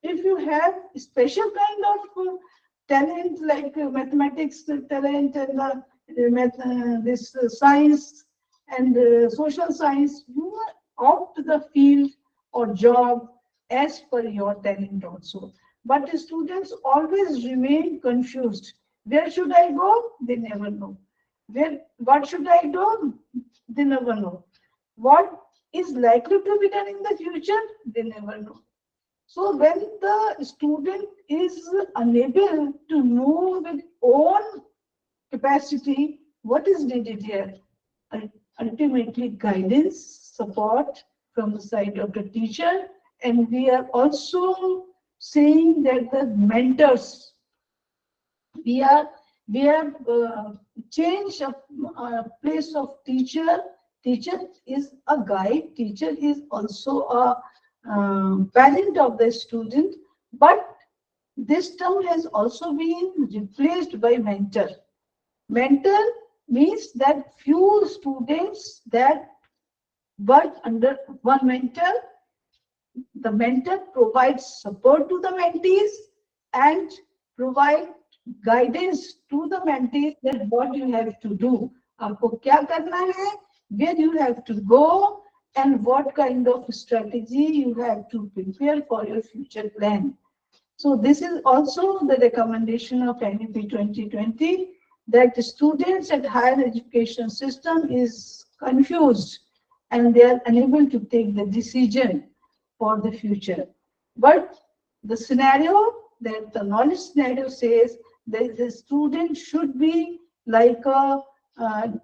If you have special kind of talent like mathematics talent and this science and social science, you opt the field or job as per your talent also. But the students always remain confused. Where should I go? They never know. What should I do? They never know. what is likely to be done in the future, they never know. So when the student is unable to know with own capacity, what is needed here? Ultimately, guidance, support from the side of the teacher, and we are also saying that the mentors, we have changed a place of teacher. Teacher is a guide. Teacher is also a parent of the student, but this term has also been replaced by mentor. Mentor means that few students that work under one mentor. The mentor provides support to the mentees and provide guidance to the mentees that what you have to do. आपको क्या करना है, where you have to go, and what kind of strategy you have to prepare for your future plan. So this is also the recommendation of NEP 2020, that the students at higher education system is confused and they are unable to take the decision for the future. But the scenario, that the knowledge scenario says that the student should be like a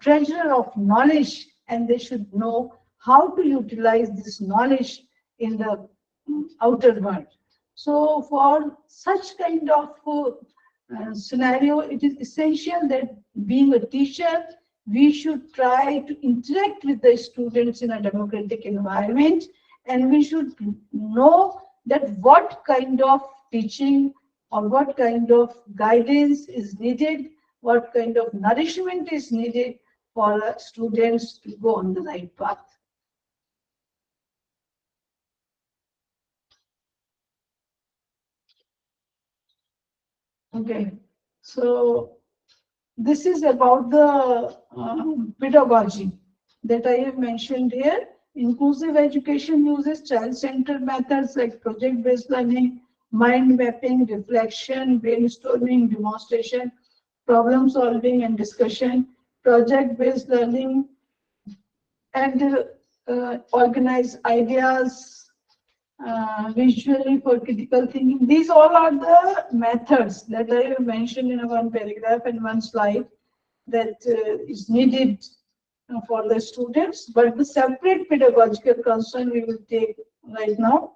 treasure of knowledge, and they should know how to utilize this knowledge in the outer world. So for such kind of scenario, it is essential that being a teacher, we should try to interact with the students in a democratic environment, and we should know that what kind of teaching or what kind of guidance is needed, what kind of nourishment is needed for students to go on the right path. Okay, so this is about the pedagogy that I have mentioned here. Inclusive education uses child-centered methods like project-based learning, mind mapping, reflection, brainstorming, demonstration, problem solving and discussion, project-based learning, and organize ideas, visually for critical thinking. These all are the methods that I have mentioned in one paragraph and one slide that is needed for the students, but the separate pedagogical concern we will take right now.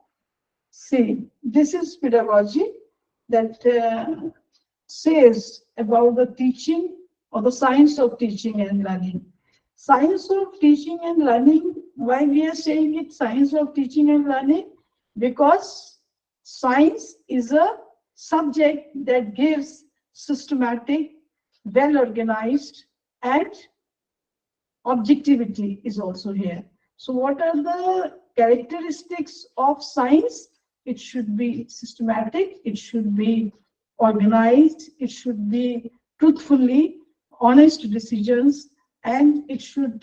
See, this is pedagogy that says about the teaching or the science of teaching and learning. Science of teaching and learning, why we are saying it science of teaching and learning? Because science is a subject that gives systematic, well organized, and objectivity is also here. So what are the characteristics of science? It should be systematic, it should be organized, it should be truthfully honest decisions, and it should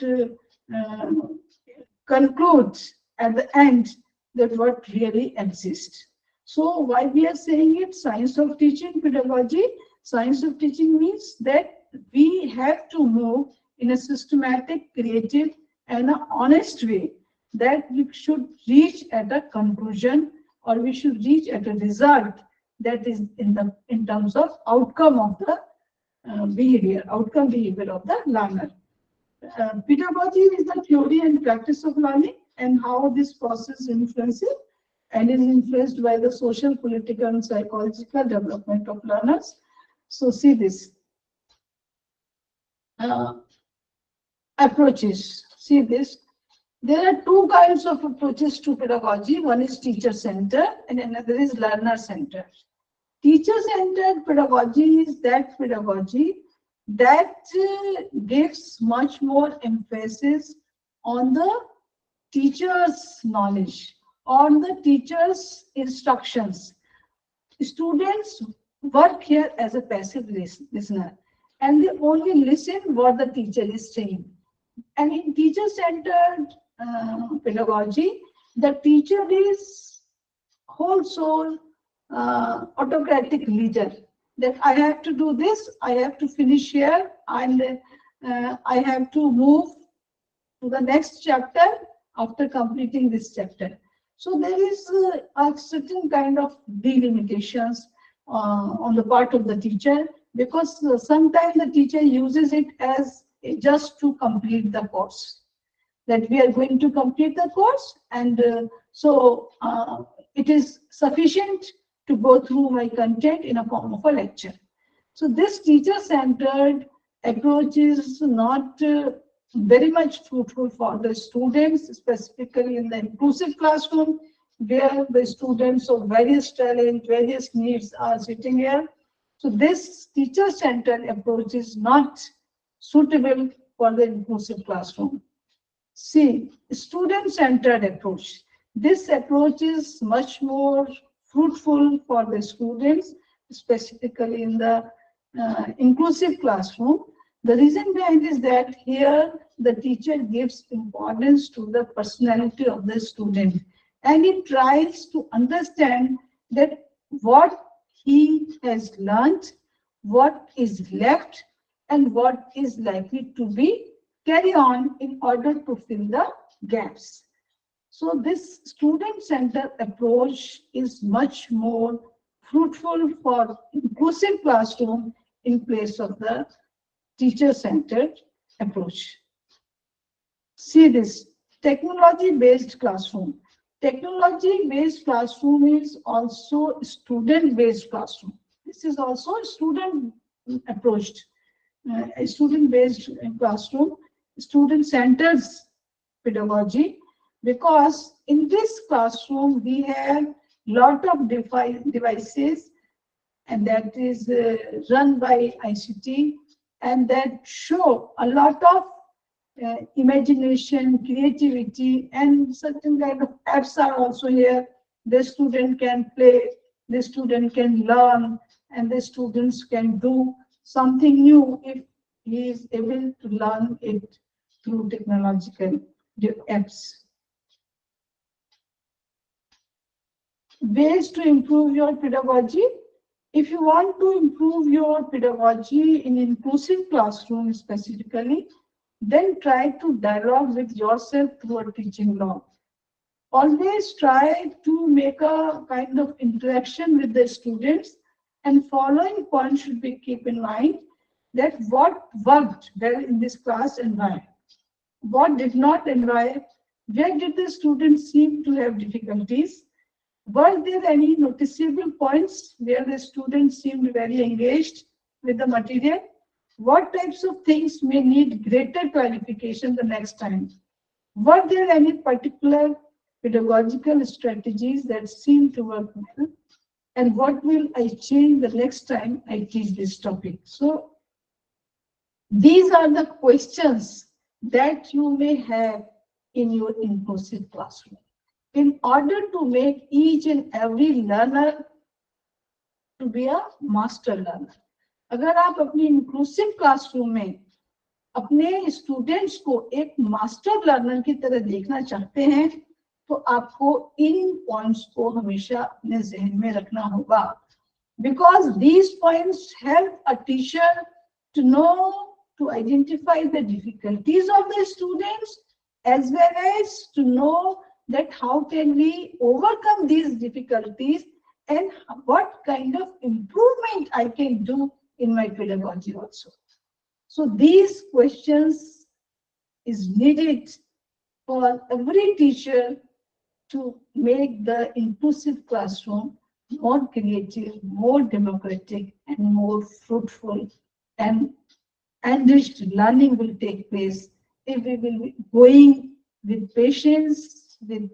conclude at the end that what really exists. So why we are saying it science of teaching pedagogy? Science of teaching means that we have to move in a systematic, creative, and an honest way, that we should reach at a conclusion, or we should reach at a result that is in terms of outcome of the outcome behavior of the learner. Pedagogy is the theory and practice of learning, and how this process influences and is influenced by the social, political, and psychological development of learners. So see this. Approaches. See this. There are two kinds of approaches to pedagogy. One is teacher-centered and another is learner-centered. Teacher-centered pedagogy is that pedagogy that gives much more emphasis on the teacher's knowledge, on the teacher's instructions. Students work here as a passive listener, and they only listen what the teacher is saying. And in teacher-centered pedagogy, the teacher is whole soul autocratic leader, that I have to do this, I have to finish here, and I have to move to the next chapter after completing this chapter. So there is a certain kind of delimitations on the part of the teacher, because sometimes the teacher uses it as just to complete the course, that we are going to complete the course, and it is sufficient to go through my content in a form of a lecture. So this teacher-centered approach is not very much fruitful for the students, specifically in the inclusive classroom, where the students of various talent, various needs are sitting here. So this teacher-centered approach is not suitable for the inclusive classroom. See, student-centered approach. This approach is much more fruitful for the students, specifically in the inclusive classroom. The reason behind is that here the teacher gives importance to the personality of the student, and he tries to understand that what he has learned, what is left, and what is likely to be carry on in order to fill the gaps. So this student-centered approach is much more fruitful for inclusive classroom in place of the teacher-centered approach. See this, technology-based classroom. Technology-based classroom is also student-based classroom. This is also a student-approached, a student-based classroom, student-centered pedagogy, because in this classroom we have lot of devices, and that is run by ICT, and that show a lot of imagination, creativity, and certain kind of apps are also here. The student can play, the student can learn, and the students can do something new if he is able to learn it through technological apps. Ways to improve your pedagogy. If you want to improve your pedagogy in inclusive classroom specifically, then try to dialogue with yourself through a teaching log. Always try to make a kind of interaction with the students, and following points should be keep in mind, that what worked well in this class and why, what did not and why, where did the students seem to have difficulties, were there any noticeable points where the students seemed very engaged with the material, what types of things may need greater clarification the next time, were there any particular pedagogical strategies that seem to work well, and what will I change the next time I teach this topic. So these are the questions that you may have in your inclusive classroom, in order to make each and every learner to be a master learner. अगर आप अपनी inclusive classroom में अपने students को एक master learner की तरह देखना चाहते हैं, तो आपको इन पॉइंट्स को हमेशा अपने जहन में रखना होगा, because these points help a teacher to know, to identify the difficulties of the students, as well as to know that how can we overcome these difficulties and what kind of improvement I can do in my pedagogy also. So these questions is needed for every teacher to make the inclusive classroom more creative, more democratic, and more fruitful, and enriched learning will take place if we will be going with patience, with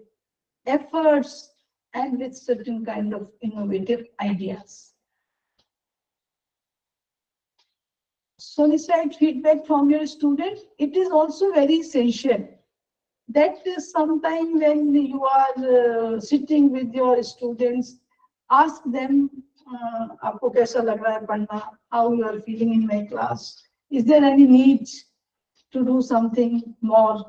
efforts, and with certain kind of innovative ideas. Solicit feedback from your student. It is also very essential that sometime when you are sitting with your students, ask them, आपको कैसा लग रहा है पढ़ना? How you are feeling in my class? Is there any need to do something more?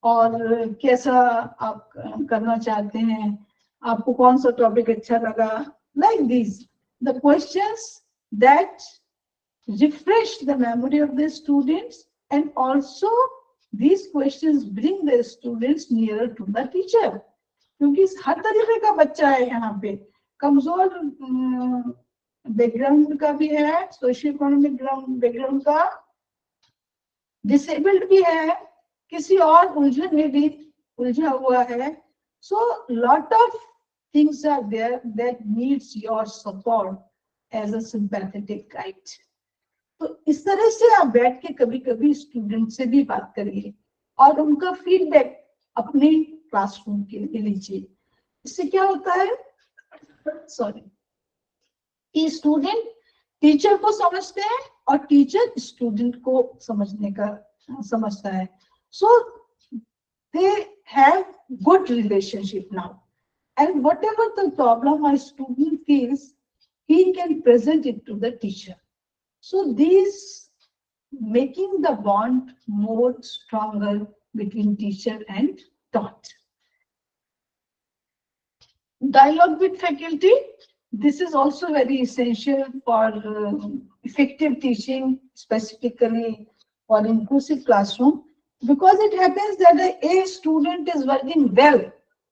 और कैसा आप करना चाहते हैं? आपको कौन सा टॉपिक अच्छा लगा? Like these, the questions that refresh the memory of the students and also These questions bring the students nearer to the teacher. क्योंकि हर तरीके का बच्चा है यहाँ पे, कमजोर बैकग्राउंड का भी है, सोशियो इकोनॉमिक बैकग्राउंड का, डिसेबल्ड भी है, किसी और उलझन में भी उलझा हुआ है. So lot of things are there that needs your support as a sympathetic guide. तो इस तरह से आप बैठ के कभी कभी स्टूडेंट से भी बात करिए और उनका फीडबैक अपने क्लासरूम के लिए लीजिए. इससे क्या होता है, कि स्टूडेंट टीचर को समझते हैं और टीचर स्टूडेंट को समझता है. So they have good relationship now, and whatever the problem a student feels, he can present it to the teacher. So these making the bond more stronger between teacher and taught. Dialogue with faculty. This is also very essential for effective teaching, specifically for inclusive classroom, because it happens that a student is working well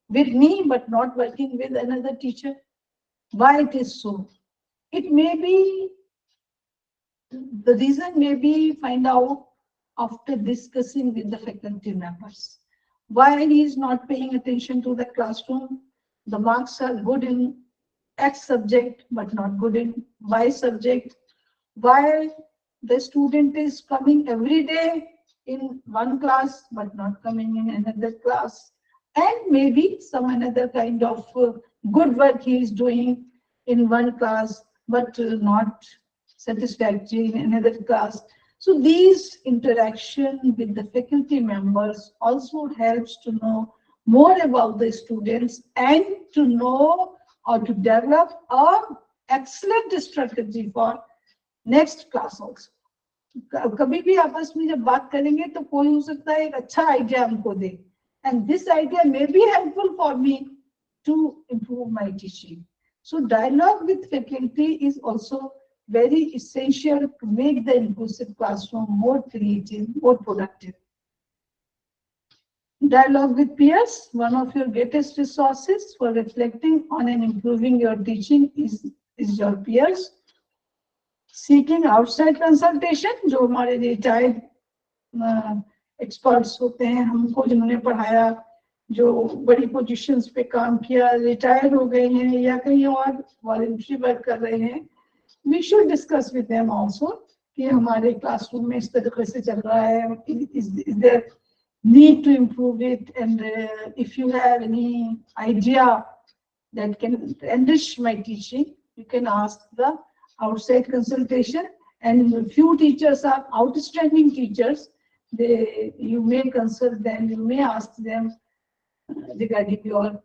with me but not working with another teacher. Why it is so? It may be, the reason may be find out after discussing with the faculty members. Why he is not paying attention to the classroom? The marks are good in X subject but not good in Y subject. Why the student is coming every day in one class but not coming in another class? And maybe some another kind of good work he is doing in one class but not satisfactory in another class. So these interaction with the faculty members also helps to know more about the students and to know or to develop an excellent strategy for next class also. कभी भी आपस में जब बात करेंगे तो कोई हो सकता है एक अच्छा आइडिया हमको दे, and this idea may be helpful for me to improve my teaching. So dialogue with faculty is also very essential to make the inclusive classroom more creative, more productive. Dialogue with peers. One of your greatest resources for reflecting on and improving your teaching is your peers. Seeking outside consultation. जो हमारे retired experts होते हैं, हमको जिन्होंने पढ़ाया, जो बड़ी positions पे काम किया, रिटायर हो गए हैं या कहीं और वॉलंटरी वर्क कर रहे हैं, we should discuss with them also कि हमारे क्लासरूम में इस तरीके से चल रहा है, is there need to improve it, and if you have any idea that can enrich my teaching, you can ask the outside consultation. And few teachers are outstanding teachers, you may consult them, you may ask them regarding your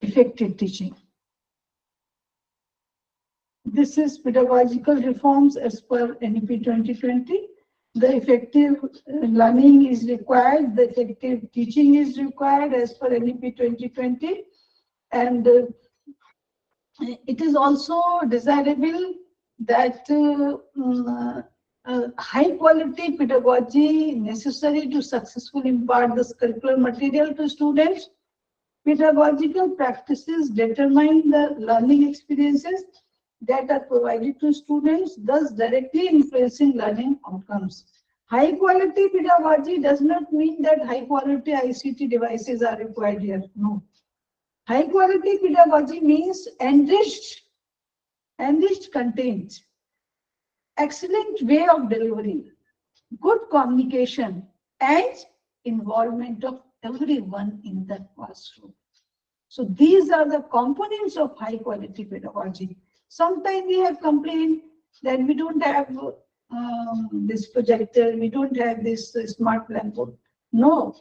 effective teaching. This is pedagogical reforms as per NEP 2020. The effective learning is required, the effective teaching is required as per NEP 2020. And it is also desirable that high quality pedagogy necessary to successfully impart this curricular material to students. Pedagogical practices determine the learning experiences that are provided to students, thus directly influencing learning outcomes. High quality pedagogy does not mean that high quality ICT devices are required here. No. High quality pedagogy means enriched content, excellent way of delivery, good communication, and involvement of everyone in the classroom. So these are the components of high quality pedagogy. Sometimes we have complained that we don't have this projector, we don't have this smart blackboard. No,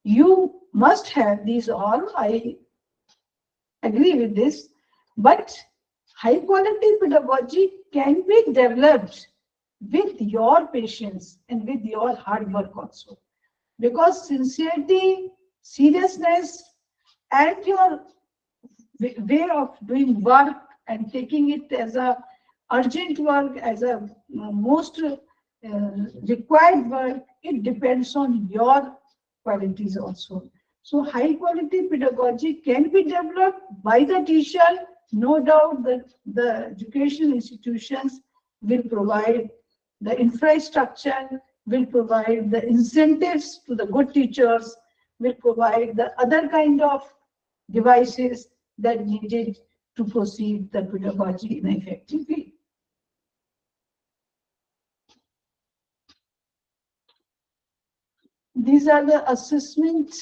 you must have these all. I agree with this, but high quality pedagogy can be developed with your patience and with your hard work also, because sincerity, seriousness, and your way of doing work and taking it as a urgent work, as a most required work, it depends on your qualities also. So high quality pedagogy can be developed by the teacher. No doubt that the educational institutions will provide the infrastructure, will provide the incentives to the good teachers, will provide the other kind of devices that needed to proceed the pedagogy in an effective way. These are the assessment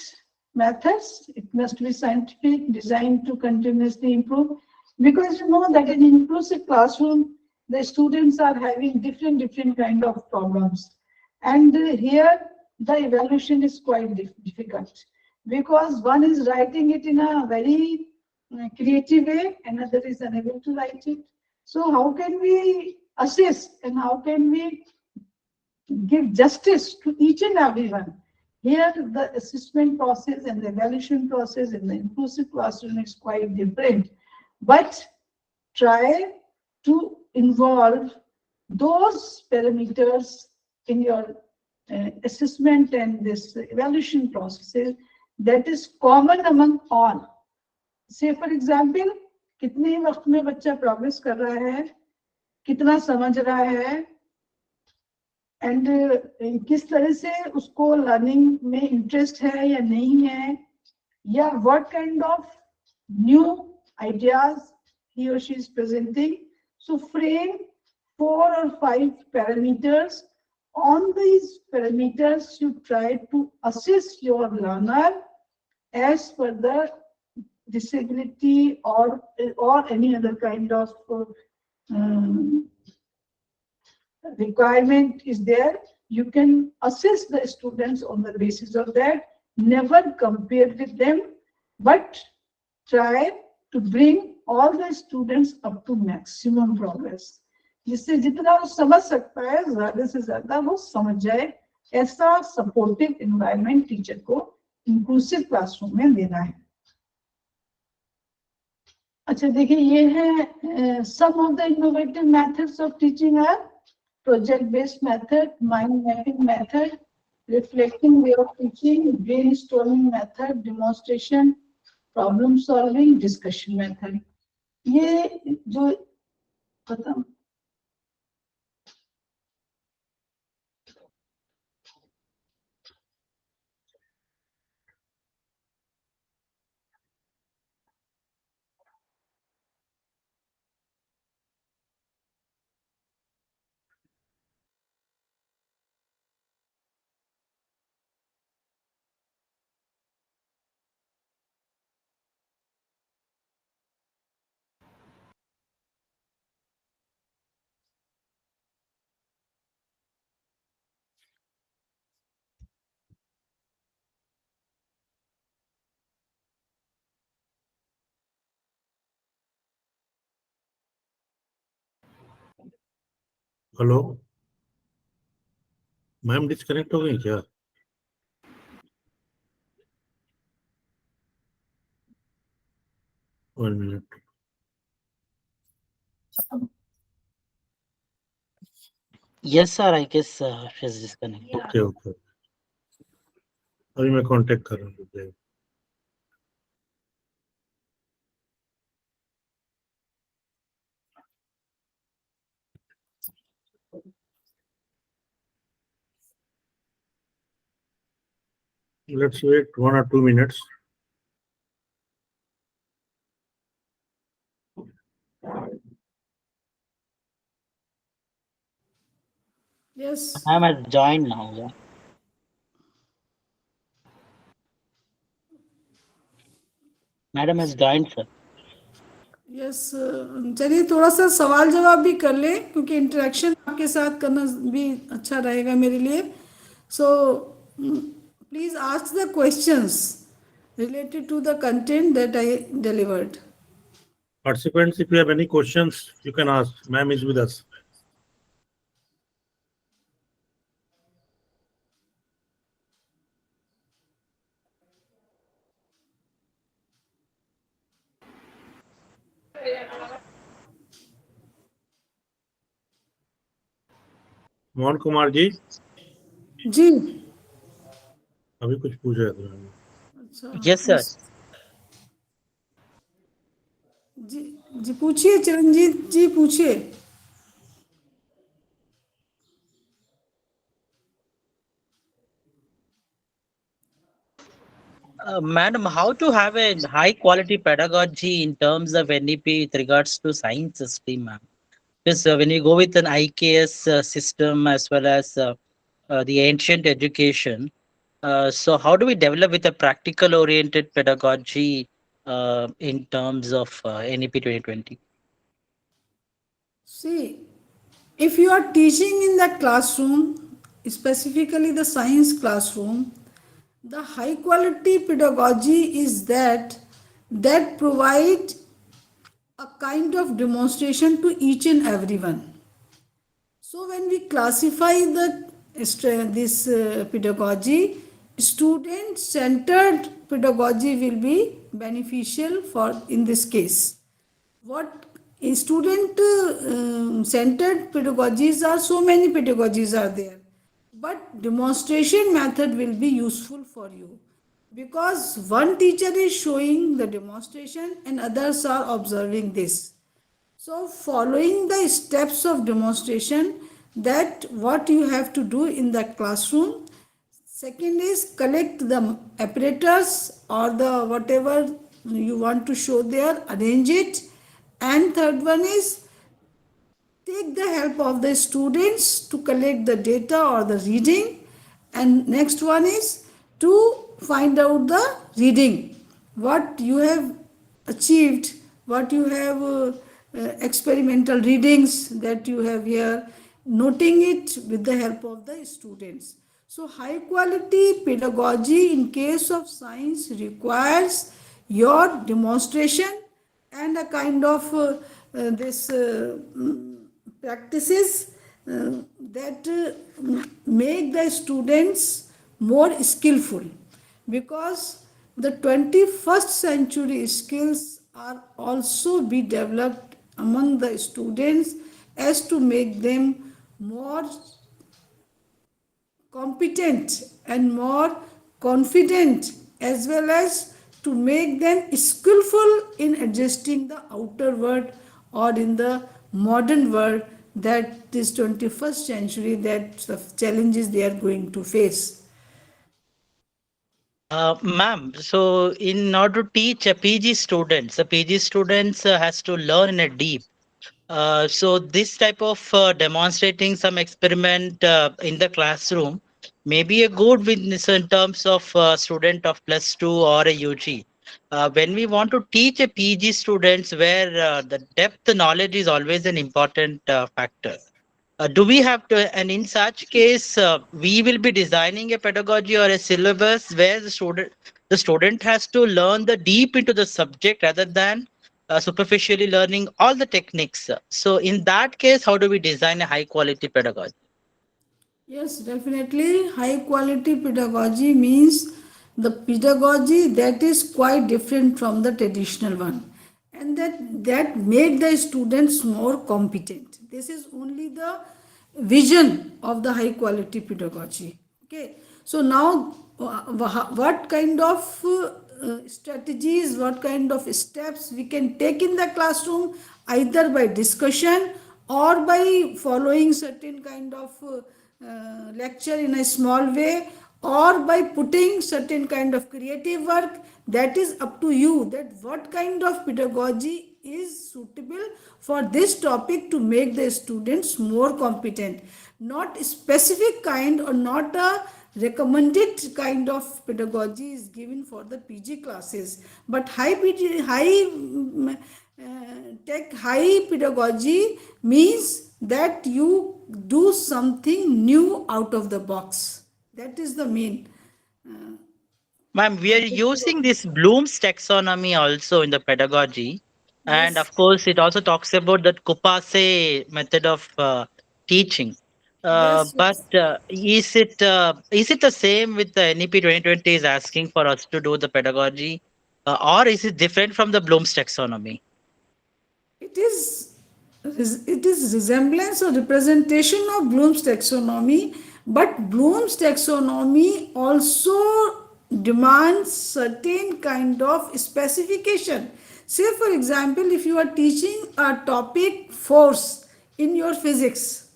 methods. It must be scientific, designed to continuously improve. Because you know that in inclusive classroom, the students are having different kind of problems. And here, the evaluation is quite difficult. Because one is writing it in a very creative way, another is unable to write it. So how can we assess and how can we give justice to each and everyone? Here, the assessment process and the evaluation process in the inclusive classroom is quite different. But try to involve those parameters in your assessment and this evaluation processes that is common among all. Say for example, कितने वक्त में बच्चा progress कर रहा है, कितना समझ रहा है, एंड किस तरह से उसको लर्निंग में इंटरेस्ट है या नहीं है, या what kind of new ideas he or she is presenting. So frame 4 or 5 parameters. On these parameters, you try to assess your learner as per the disability or any other kind of requirement is there. You can assess the students on the basis of that. Never compare with them, but try to bring all the students up to maximum progress. जिससे जितना वो समझ सकता है ज्यादा से ज्यादा वो समझ जाए, ऐसा सपोर्टिव एनवायरनमेंट टीचर को इंक्लूसिव क्लासरूम में देना है. अच्छा देखिए, ये है some of the innovative methods of teaching are project based method, mind mapping method, reflecting way of teaching, brainstorming method, demonstration, problem solving, discussion method. ये जो खत्म हेलो मैम, डिस्कनेक्ट हो गई क्या? One minute. Yes, sir. I guess she's disconnected. Okay okay, अभी मैं contact कर रहा हूँ. Let's wait 1 or 2 minutes. Yes. Ma'am has joined now. Yeah. Madam has joined, sir. Yes, चलिए थोड़ा सा सवाल जवाब भी कर ले, क्योंकि इंटरेक्शन आपके साथ करना भी अच्छा रहेगा मेरे लिए. So please ask the questions related to the content that I delivered. Participants, if you have any questions, you can ask. Ma'am is with us. Mohan Kumar ji, जी। अभी कुछ पूछ रहे थे। अच्छा। Yes, sir. जी। जी पूछिए चिरंजीत जी, पूछिए। Madam, how to have a high quality pedagogy in terms of NEP with regards to science stream, ma'am? Because when you go with an IKS system as well as the ancient education, so how do we develop with a practical oriented pedagogy in terms of NEP 2020? See, if you are teaching in the classroom, specifically the science classroom, the high quality pedagogy is that provide a kind of demonstration to each and everyone. So when we classify this pedagogy, student centered pedagogy will be beneficial for in this case. What student centered pedagogies are, so many pedagogies are there, but demonstration method will be useful for you, because one teacher is showing the demonstration and others are observing this. So following the steps of demonstration, that what you have to do in the classroom. Second is collect the apparatus or the whatever you want to show there, arrange it. And third one is take the help of the students to collect the data or the reading. And next one is to find out the reading, what you have achieved, what you have experimental readings that you have here, noting it with the help of the students. So high quality pedagogy in case of science requires your demonstration and a kind of this practices that make the students more skillful, because the 21st century skills are also be developed among the students as to make them more competent and more confident, as well as to make them skillful in adjusting the outer world or in the modern world, that this 21st century, that the challenges they are going to face. Ma'am, so in order to teach a PG students, the PG students has to learn in a deep. So this type of demonstrating some experiment in the classroom may be a good witness in terms of student of plus two or a UG. When we want to teach a PG students where the depth knowledge is always an important factor. Do we have to, and in such case, we will be designing a pedagogy or a syllabus where the student has to learn the deep into the subject rather than superficially learning all the techniques. So in that case, how do we design a high quality pedagogy? Yes, definitely. High quality pedagogy means the pedagogy that is quite different from the traditional one, and that make the students more competent. This is only the vision of the high quality pedagogy. Okay, so now what kind of strategies, what kind of steps we can take in the classroom, either by discussion or by following certain kind of lecture in a small way, or by putting certain kind of creative work. That is up to you, that what kind of pedagogy is suitable for this topic to make the students more competent. Not specific kind or not a recommended kind of pedagogy is given for the PG classes, but high pedagogy means that you do something new out of the box. That is the main Ma'am, we are using this Bloom's taxonomy also in the pedagogy. And yes. of course, it also talks about that Kupase method of teaching. Yes, But yes. is it the same with the NEP 2020 is asking for us to do the pedagogy, or is it different from the Bloom's taxonomy? It is it is resemblance or representation of Bloom's taxonomy, but Bloom's taxonomy also demands certain kind of specification. Say for example, if you are teaching a topic force in your physics,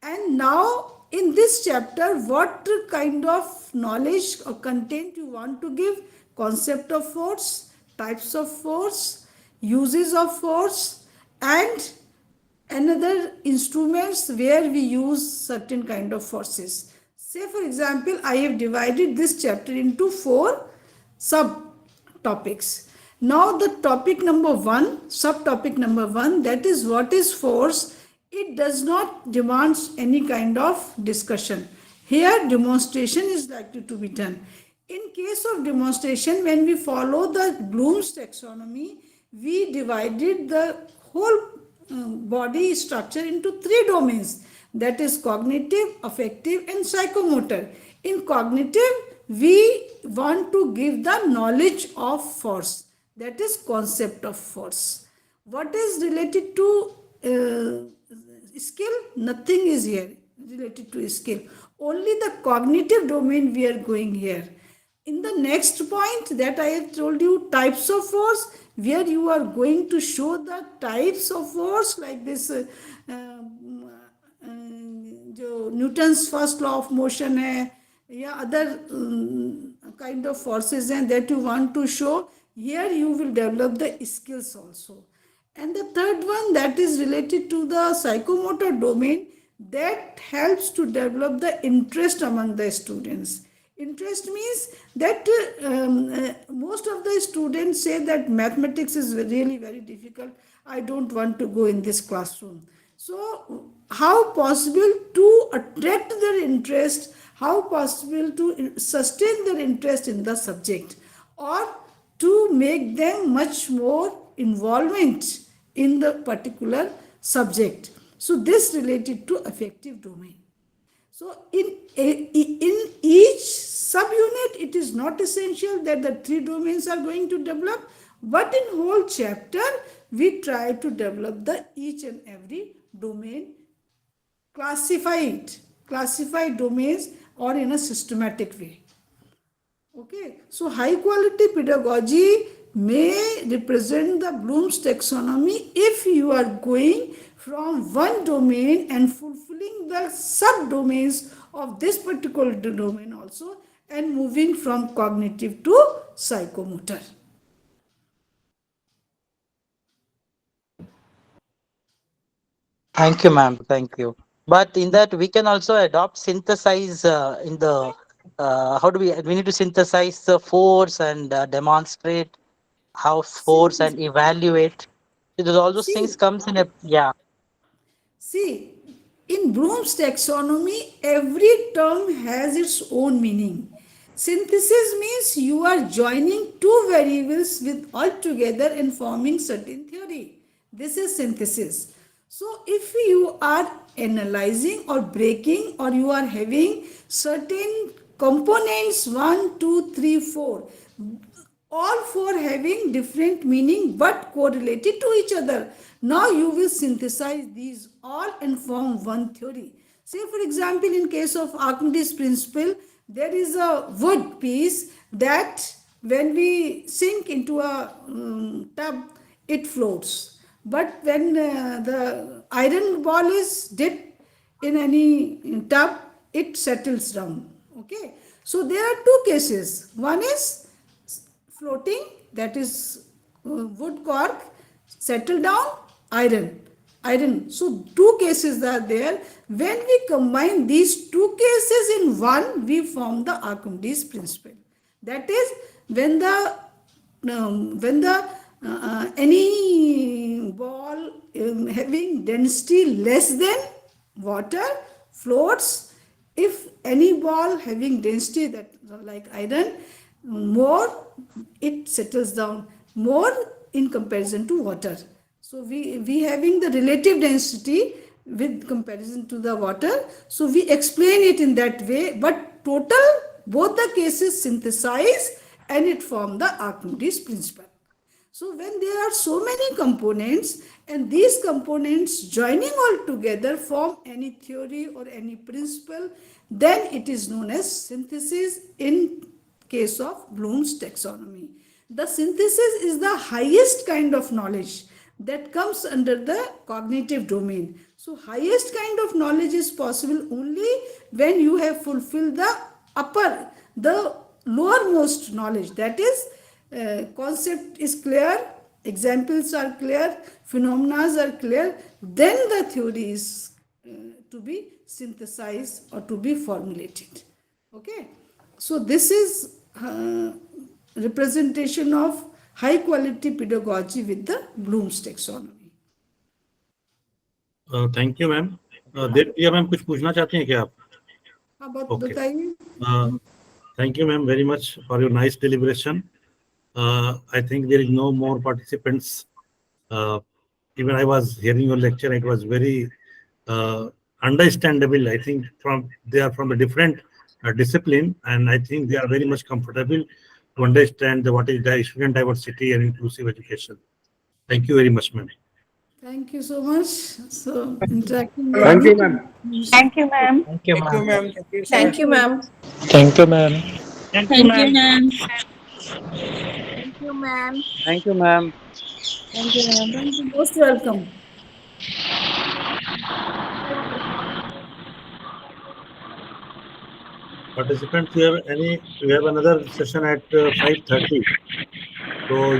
and now in this chapter, what kind of knowledge or content you want to give? Concept of force, types of force, uses of force, and another instruments where we use certain kind of forces. Say for example, I have divided this chapter into 4 subtopics. Now the topic number 1, subtopic number 1, that is what is force. It does not demand any kind of discussion. Here demonstration is likely to be done. In case of demonstration, when we follow the Bloom's taxonomy, we divided the whole body structure into 3 domains, that is cognitive, affective and psychomotor. In cognitive, we want to give the knowledge of force, that is concept of force. What is related to skill? Nothing is here related to skill. Only the cognitive domain we are going here. In the next point that I have told you, types of force, where you are going to show the types of force, like this जो Newton's first law of motion है, या other kind of forces हैं that you want to show. Here you will develop the skills also. And the third one, that is related to the psychomotor domain, that helps to develop the interest among the students. Interest means that most of the students say that mathematics is really very difficult. I don't want to go in this classroom. So how possible to attract their interest, how possible to sustain their interest in the subject, or to make them much more involvement in the particular subject. So this related to affective domain. So in each subunit, it is not essential that the 3 domains are going to develop, but in whole chapter, we try to develop the each and every domain, classified domains, or in a systematic way. Okay, so high quality pedagogy may represent the Bloom's taxonomy if you are going from one domain and fulfilling the subdomains of this particular domain also, and moving from cognitive to psychomotor. Thank you, ma'am. Thank you. But in that, we can also adopt synthesize in the how do we need to synthesize the force and demonstrate how force and evaluate. Because all those things comes in a See, in Bloom's taxonomy, every term has its own meaning. Synthesis means you are joining 2 variables with all together and forming certain theory. This is synthesis. So if you are analyzing or breaking, or you are having certain components 1, 2, 3, 4, all 4 having different meaning but correlated to each other. Now you will synthesize these all and form one theory. Say for example, in case of Archimedes principle, there is a wood piece that when we sink into a tub, it floats. But when the iron ball is dipped in any tub, it settles down. Okay. So there are 2 cases. One is floating, that is wood cork, settle down, iron. So 2 cases are there. When we combine these 2 cases in one, we form the Archimedes principle. That is when any ball having density less than water floats. If any ball having density that like iron more, it settles down more in comparison to water. So we having the relative density with comparison to the water. So we explain it in that way, but total both the cases synthesize and it form the Archimedes principle. So when there are so many components and these components joining all together form any theory or any principle, then it is known as synthesis in case of Bloom's taxonomy. The synthesis is the highest kind of knowledge that comes under the cognitive domain. So highest kind of knowledge is possible only when you have fulfilled the lowermost knowledge. That is, concept is clear, examples are clear, phenomena are clear, then the theory is to be synthesized or to be formulated. Okay, so this is representation of high quality pedagogy with the Bloom's taxonomy. Thank you ma'am. Devpriya ma'am कुछ पूछना चाहती हैं क्या आप? हाँ, बात Okay. बताइए. Thank you, ma'am, very much for your nice deliberation. I think there is no more participants. Even I was hearing your lecture, it was very understandable. I think they are from a different discipline, and I think they are very much comfortable to understand what is the student diversity and inclusive education. Thank you very much, ma'am. Thank you so much. So interacting with Thank me. you, ma'am. Thank you, ma'am. Thank you, Thank you, ma'am. ma'am. Thank you, sir. Thank you, ma'am. Thank you, ma'am. Thank you, Thank you, ma'am. ma'am. Thank you, ma'am. Thank you, ma'am. Thank you, ma'am. Thank you. Most welcome. Participants, we have another session at 5:30. So